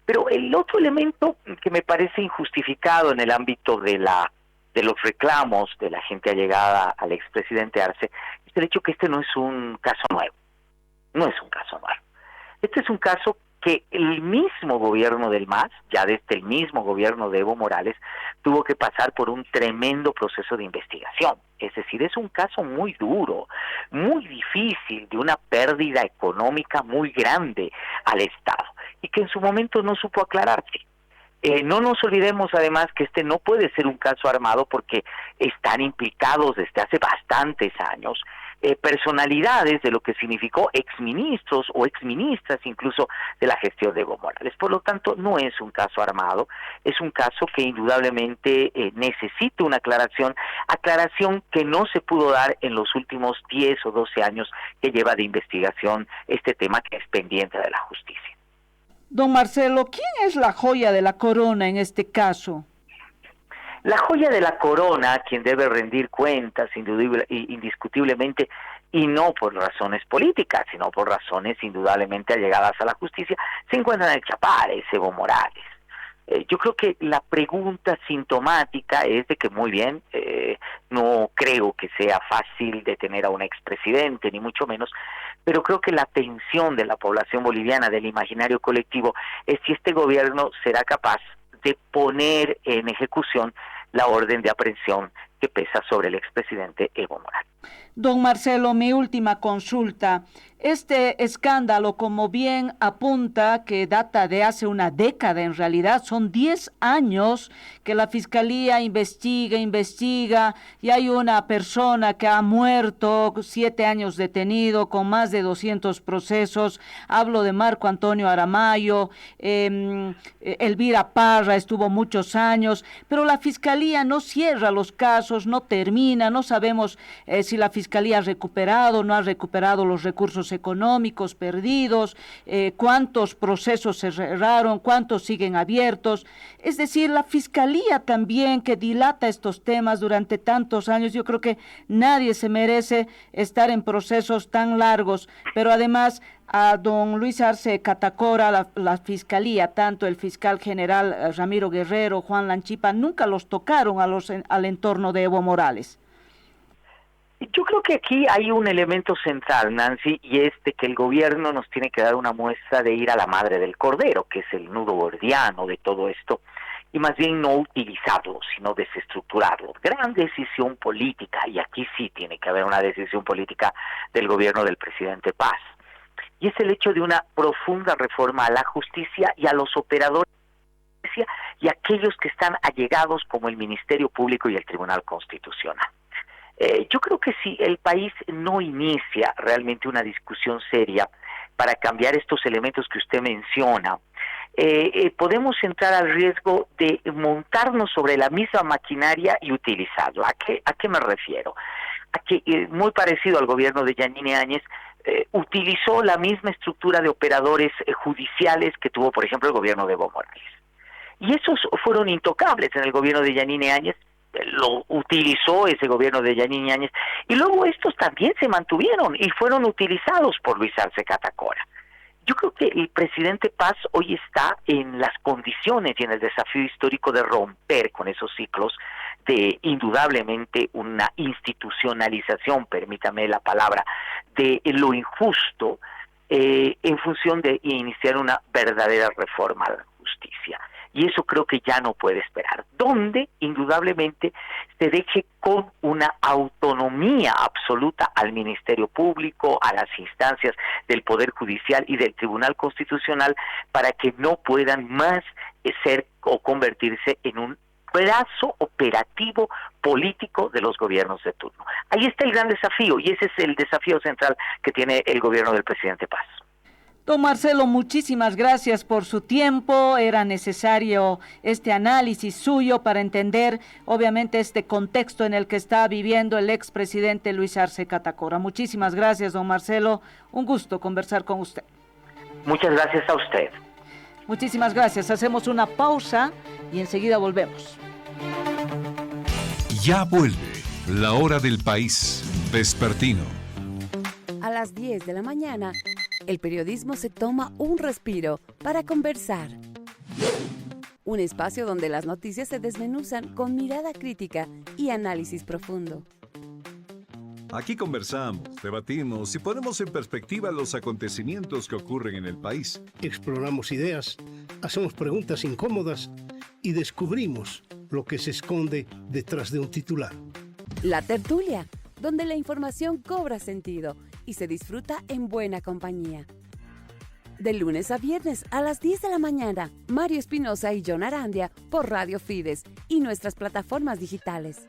Pero el otro elemento que me parece injustificado en el ámbito de los reclamos de la gente allegada al expresidente Arce es el hecho que este no es un caso nuevo. No es un caso nuevo. Este es un caso que el mismo gobierno del MAS, ya desde el mismo gobierno de Evo Morales, tuvo que pasar por un tremendo proceso de investigación. Es decir, es un caso muy duro, muy difícil, de una pérdida económica muy grande al Estado, y que en su momento no supo aclararse. No nos olvidemos además que este no puede ser un caso armado porque están implicados desde hace bastantes años personalidades de lo que significó exministros o exministras incluso de la gestión de Evo Morales. Por lo tanto, no es un caso armado, es un caso que indudablemente necesita una aclaración que no se pudo dar en los últimos 10 o 12 años que lleva de investigación este tema que es pendiente de la justicia. Don Marcelo, ¿quién es la joya de la corona en este caso? La joya de la corona, quien debe rendir cuentas indiscutiblemente, y no por razones políticas, sino por razones indudablemente allegadas a la justicia, se encuentran el Chapare, Evo Morales. Yo creo que la pregunta sintomática es de que muy bien, no creo que sea fácil detener a un expresidente, ni mucho menos, pero creo que la atención de la población boliviana, del imaginario colectivo, es si este gobierno será capaz de poner en ejecución la orden de aprehensión que pesa sobre el expresidente Evo Morales. Don Marcelo, mi última consulta. Este escándalo, como bien apunta, que data de hace una década en realidad, son 10 años que la Fiscalía investiga, y hay una persona que ha muerto, 7 años detenido, con más de 200 procesos. Hablo de Marco Antonio Aramayo, Elvira Parra estuvo muchos años, pero la Fiscalía no cierra los casos, no termina, no sabemos si la Fiscalía ha recuperado, no ha recuperado los recursos económicos perdidos, cuántos procesos se cerraron, cuántos siguen abiertos. Es decir, la Fiscalía también, que dilata estos temas durante tantos años. Yo creo que nadie se merece estar en procesos tan largos, pero además a don Luis Arce Catacora, la Fiscalía, tanto el fiscal general Ramiro Guerrero, Juan Lanchipa, nunca los tocaron al entorno de Evo Morales. Yo creo que aquí hay un elemento central, Nancy, y es de que el gobierno nos tiene que dar una muestra de ir a la madre del cordero, que es el nudo gordiano de todo esto, y más bien no utilizarlo, sino desestructurarlo. Gran decisión política, y aquí sí tiene que haber una decisión política del gobierno del presidente Paz, y es el hecho de una profunda reforma a la justicia y a los operadores de justicia y a aquellos que están allegados como el Ministerio Público y el Tribunal Constitucional. Yo creo que si el país no inicia realmente una discusión seria para cambiar estos elementos que usted menciona, podemos entrar al riesgo de montarnos sobre la misma maquinaria y utilizarla. ¿A qué me refiero? A que, muy parecido al gobierno de Yanine Áñez, utilizó la misma estructura de operadores judiciales que tuvo, por ejemplo, el gobierno de Evo Morales. Y esos fueron intocables en el gobierno de Yanine Áñez. Lo utilizó ese gobierno de Yanine Áñez, y luego estos también se mantuvieron y fueron utilizados por Luis Arce Catacora. Yo creo que el presidente Paz hoy está en las condiciones y en el desafío histórico de romper con esos ciclos de indudablemente una institucionalización, permítame la palabra, de lo injusto, en función de iniciar una verdadera reforma a la justicia. Y eso creo que ya no puede esperar, donde indudablemente se deje con una autonomía absoluta al Ministerio Público, a las instancias del Poder Judicial y del Tribunal Constitucional, para que no puedan más ser o convertirse en un brazo operativo político de los gobiernos de turno. Ahí está el gran desafío, y ese es el desafío central que tiene el gobierno del presidente Paz. Don Marcelo, muchísimas gracias por su tiempo. Era necesario este análisis suyo para entender, obviamente, este contexto en el que está viviendo el expresidente Luis Arce Catacora. Muchísimas gracias, don Marcelo. Un gusto conversar con usted. Muchas gracias a usted. Muchísimas gracias. Hacemos una pausa y enseguida volvemos. Ya vuelve la hora del país vespertino. A las 10 de la mañana, el periodismo se toma un respiro para conversar. Un espacio donde las noticias se desmenuzan con mirada crítica y análisis profundo. Aquí conversamos, debatimos y ponemos en perspectiva los acontecimientos que ocurren en el país. Exploramos ideas, hacemos preguntas incómodas y descubrimos lo que se esconde detrás de un titular. La tertulia, donde la información cobra sentido y se disfruta en buena compañía. De lunes a viernes a las 10 de la mañana, Mario Espinosa y John Arandia por Radio Fides y nuestras plataformas digitales.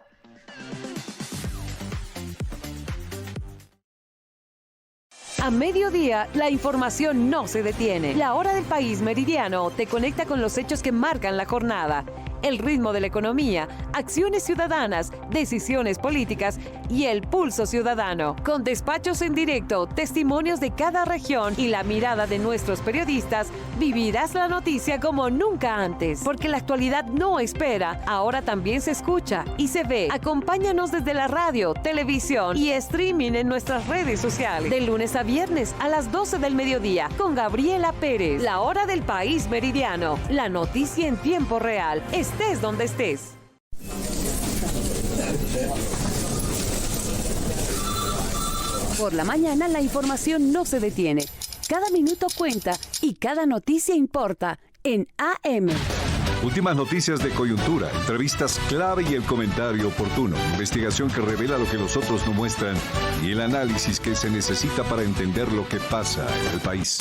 A mediodía, la información no se detiene. La hora del país meridiano te conecta con los hechos que marcan la jornada. El ritmo de la economía, acciones ciudadanas, decisiones políticas y el pulso ciudadano. Con despachos en directo, testimonios de cada región y la mirada de nuestros periodistas Vivirás la noticia como nunca antes, porque la actualidad no espera, ahora también se escucha y se ve. Acompáñanos desde la radio, televisión y streaming en nuestras redes sociales. De lunes a viernes a las 12 del mediodía con Gabriela Pérez. La hora del país meridiano. La noticia en tiempo real. Estés donde estés. Por la mañana la información no se detiene. Cada minuto cuenta y cada noticia importa en AM. Últimas noticias de coyuntura, entrevistas clave y el comentario oportuno. Investigación que revela lo que los otros no muestran y el análisis que se necesita para entender lo que pasa en el país.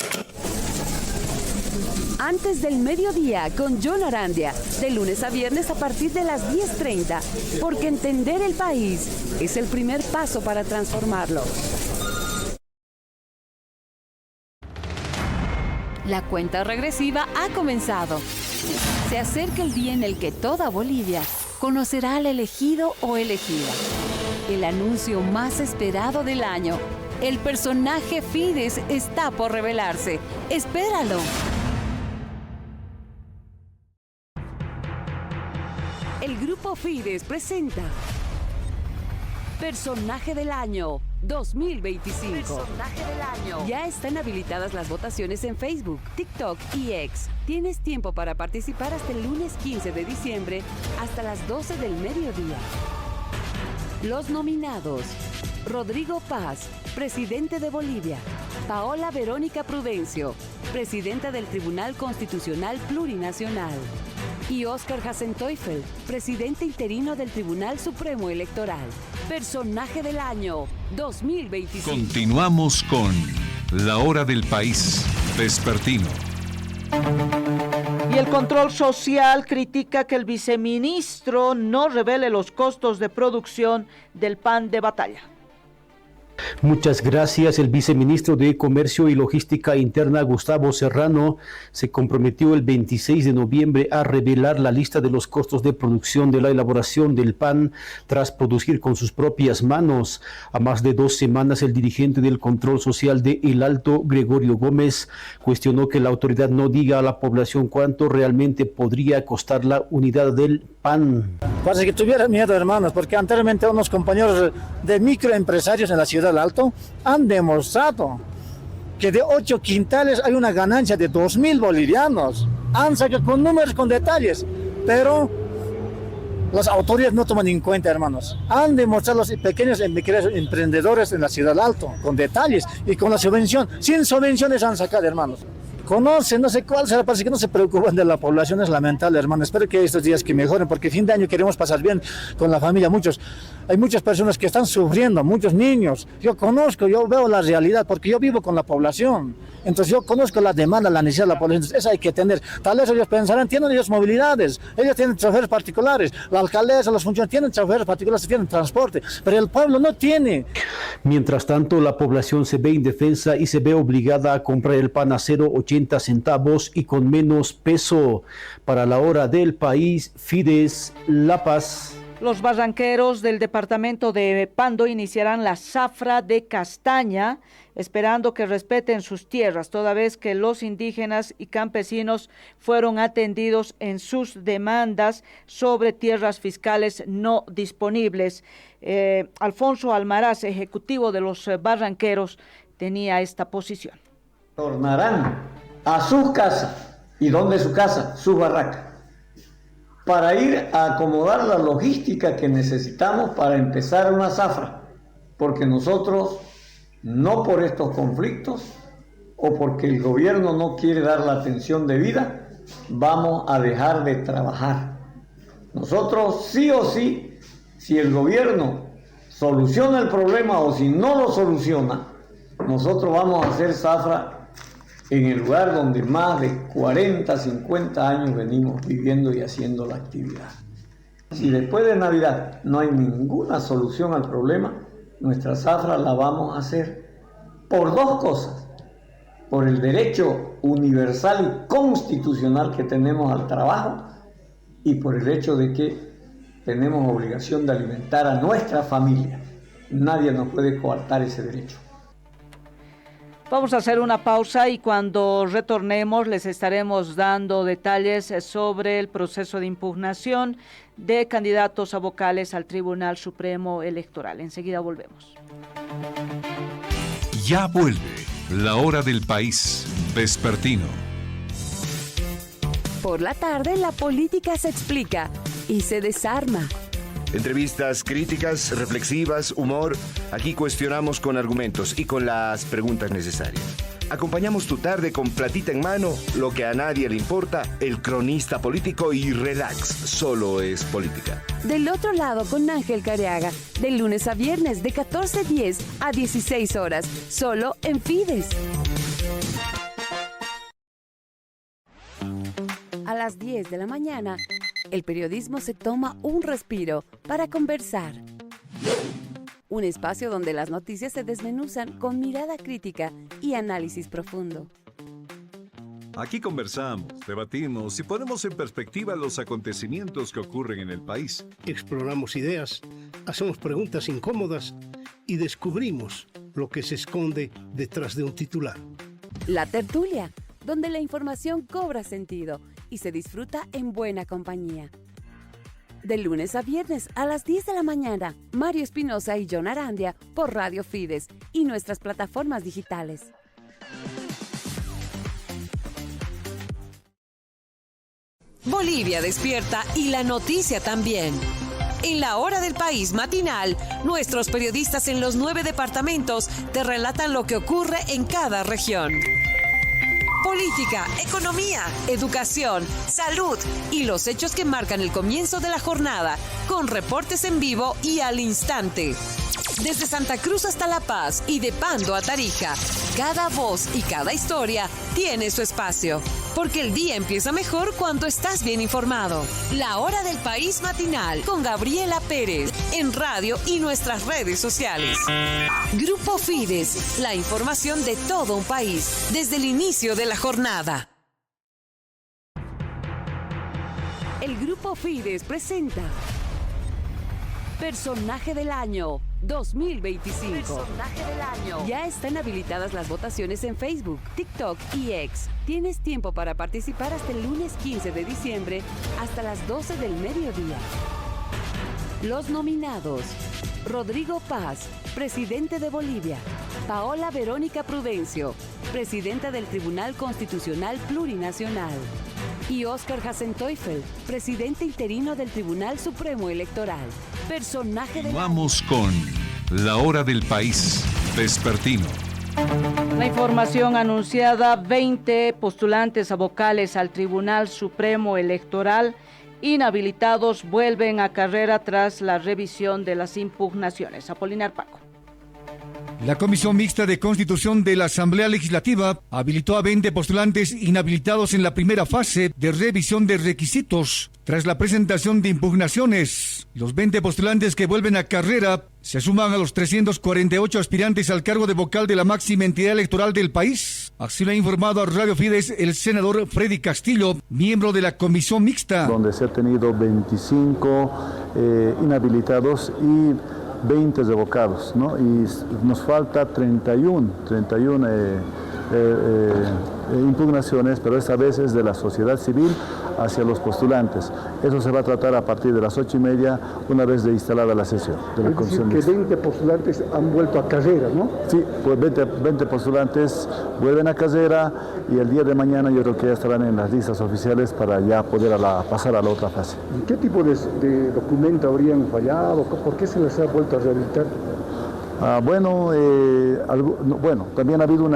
Antes del mediodía con John Arandia, de lunes a viernes a partir de las 10:30, porque entender el país es el primer paso para transformarlo. La cuenta regresiva ha comenzado. Se acerca el día en el que toda Bolivia conocerá al elegido o elegida. El anuncio más esperado del año. El personaje Fides está por revelarse. ¡Espéralo! El grupo Fides presenta Personaje del Año 2025. Personaje del Año. Ya están habilitadas las votaciones en Facebook, TikTok y X. Tienes tiempo para participar hasta el lunes 15 de diciembre hasta las 12 del mediodía. Los nominados: Rodrigo Paz, presidente de Bolivia; Paola Verónica Prudencio, presidenta del Tribunal Constitucional Plurinacional; y Óscar Hasenteufel, presidente interino del Tribunal Supremo Electoral. Personaje del Año 2025. Continuamos con La Hora del País, vespertino. Y el Control Social critica que el viceministro no revele los costos de producción del pan de batalla. Muchas gracias. El viceministro de Comercio y Logística Interna, Gustavo Serrano, se comprometió el 26 de noviembre a revelar la lista de los costos de producción de la elaboración del pan tras producir con sus propias manos. A más de 2 semanas, el dirigente del Control Social de El Alto, Gregorio Gómez, cuestionó que la autoridad no diga a la población cuánto realmente podría costar la unidad del pan. Parece que tuvieran miedo, hermanos, porque anteriormente unos compañeros de microempresarios en la ciudad del Alto han demostrado que de 8 quintales hay una ganancia de 2.000 bolivianos. Han sacado con números, con detalles, pero las autoridades no toman en cuenta, hermanos. Han demostrado los pequeños emprendedores en la ciudad del Alto, con detalles y con la subvención. Sin subvenciones han sacado, hermanos. Conocen, no sé cuál será, parece que no se preocupan de la población, es lamentable, hermano. Espero que estos días que mejoren, porque fin de año queremos pasar bien con la familia. Hay muchas personas que están sufriendo, muchos niños. Yo conozco, yo veo la realidad, porque yo vivo con la población. Entonces yo conozco la demanda, la necesidad de la población. Entonces, eso hay que tener. Tal vez ellos pensarán, tienen ellos movilidades, ellos tienen choferes particulares, la alcaldesa, los funcionarios tienen choferes particulares, tienen transporte, pero el pueblo no tiene. Mientras tanto, la población se ve indefensa y se ve obligada a comprar el pan a 0,80 centavos y con menos peso. Para La Hora del País, Fides, La Paz. Los barranqueros del departamento de Pando iniciarán la zafra de castaña, esperando que respeten sus tierras, toda vez que los indígenas y campesinos fueron atendidos en sus demandas sobre tierras fiscales no disponibles. Alfonso Almaraz, ejecutivo de los barranqueros, tenía esta posición. Tornarán a sus casas. ¿Y dónde es su casa? Su barraca. Para ir a acomodar la logística que necesitamos para empezar una zafra. Porque nosotros, no por estos conflictos o porque el gobierno no quiere dar la atención debida, vamos a dejar de trabajar. Nosotros sí o sí, si el gobierno soluciona el problema o si no lo soluciona, nosotros vamos a hacer zafra en el lugar donde más de 40, 50 años venimos viviendo y haciendo la actividad. Si después de Navidad no hay ninguna solución al problema, nuestra zafra la vamos a hacer por 2 cosas. Por el derecho universal y constitucional que tenemos al trabajo y por el hecho de que tenemos obligación de alimentar a nuestra familia. Nadie nos puede coartar ese derecho. Vamos a hacer una pausa y cuando retornemos les estaremos dando detalles sobre el proceso de impugnación de candidatos a vocales al Tribunal Supremo Electoral. Enseguida volvemos. Ya vuelve la hora del país vespertino. Por la tarde, la política se explica y se desarma. Entrevistas críticas, reflexivas, humor. Aquí cuestionamos con argumentos y con las preguntas necesarias. Acompañamos tu tarde con platita en mano, lo que a nadie le importa, el cronista político y relax, solo es política. Del otro lado con Ángel Careaga, de lunes a viernes de 14:10 a 16 horas, solo en Fides. A las 10 de la mañana, el periodismo se toma un respiro para conversar. Un espacio donde las noticias se desmenuzan con mirada crítica y análisis profundo. Aquí conversamos, debatimos y ponemos en perspectiva los acontecimientos que ocurren en el país. Exploramos ideas, hacemos preguntas incómodas y descubrimos lo que se esconde detrás de un titular. La tertulia, donde la información cobra sentido y se disfruta en buena compañía. De lunes a viernes a las 10 de la mañana, Mario Espinosa y John Arandia por Radio Fides y nuestras plataformas digitales. Bolivia despierta y la noticia también. En la hora del país matinal, nuestros periodistas en los 9 departamentos te relatan lo que ocurre en cada región. Política, economía, educación, salud y los hechos que marcan el comienzo de la jornada, con reportes en vivo y al instante. Desde Santa Cruz hasta La Paz y de Pando a Tarija, cada voz y cada historia tiene su espacio. Porque el día empieza mejor cuando estás bien informado. La hora del país matinal con Gabriela Pérez en radio y nuestras redes sociales. Grupo Fides, la información de todo un país desde el inicio de la jornada. El Grupo Fides presenta Personaje del Año 2025. Personaje del Año. Ya están habilitadas las votaciones en Facebook, TikTok y X. Tienes tiempo para participar hasta el lunes 15 de diciembre hasta las 12 del mediodía. Los nominados: Rodrigo Paz, presidente de Bolivia; Paola Verónica Prudencio, presidenta del Tribunal Constitucional Plurinacional; y Óscar Hasenteufel, presidente interino del Tribunal Supremo Electoral. Personaje del Vamos con la hora del país vespertino. La información anunciada: 20 postulantes a vocales al Tribunal Supremo Electoral inhabilitados vuelven a carrera tras la revisión de las impugnaciones. Apolinar Paco. La Comisión Mixta de Constitución de la Asamblea Legislativa habilitó a 20 postulantes inhabilitados en la primera fase de revisión de requisitos tras la presentación de impugnaciones. Los 20 postulantes que vuelven a carrera se suman a los 348 aspirantes al cargo de vocal de la máxima entidad electoral del país. Así lo ha informado a Radio Fides el senador Freddy Castillo, miembro de la Comisión Mixta. Donde se ha tenido 25 inhabilitados y 20 revocados, ¿no? Y nos falta 31 impugnaciones, pero esta vez es de la sociedad civil hacia los postulantes. Eso se va a tratar a partir de las 8:30, una vez de instalada la sesión de la Comisión. Es decir, que 20 postulantes han vuelto a carrera, ¿no? Sí, pues 20 postulantes vuelven a carrera y el día de mañana yo creo que ya estarán en las listas oficiales para ya poder pasar a la otra fase. ¿Qué tipo de documento habrían fallado? ¿Por qué se les ha vuelto a rehabilitar? Bueno, también ha habido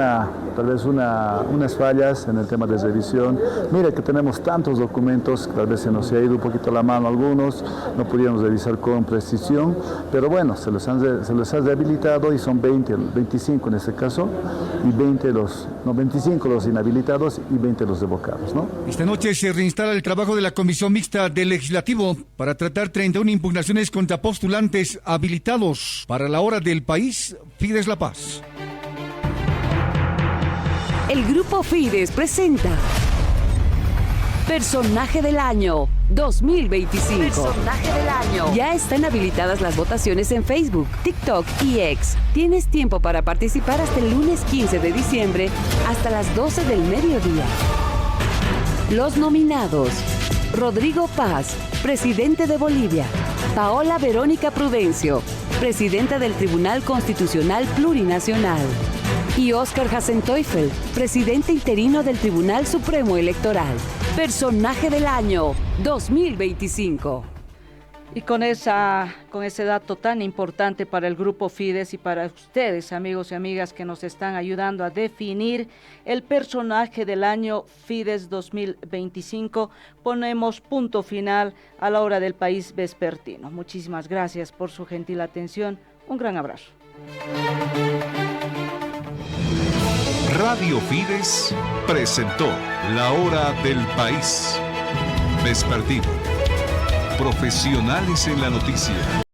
tal vez unas fallas en el tema de revisión. Mire que tenemos tantos documentos, tal vez se nos ha ido un poquito la mano algunos, no pudimos revisar con precisión, pero bueno, se les ha rehabilitado y son 25 en este caso, y 25 los inhabilitados y 20 los revocados, ¿no? Esta noche se reinstala el trabajo de la Comisión Mixta del Legislativo para tratar 31 impugnaciones contra postulantes habilitados. Para la hora del país, Fides La Paz. El Grupo Fides presenta Personaje del Año 2025. Personaje del Año. Ya están habilitadas las votaciones en Facebook, TikTok y X. Tienes tiempo para participar hasta el lunes 15 de diciembre hasta las 12 del mediodía. Los nominados: Rodrigo Paz, presidente de Bolivia; Paola Verónica Prudencio, presidenta del Tribunal Constitucional Plurinacional; y Óscar Hasenteufel, presidente interino del Tribunal Supremo Electoral. Personaje del Año 2025. Y con ese dato tan importante para el Grupo Fides y para ustedes, amigos y amigas, que nos están ayudando a definir el personaje del año Fides 2025, ponemos punto final a la hora del país vespertino. Muchísimas gracias por su gentil atención. Un gran abrazo. Radio Fides presentó La Hora del País vespertino. Profesionales en la noticia.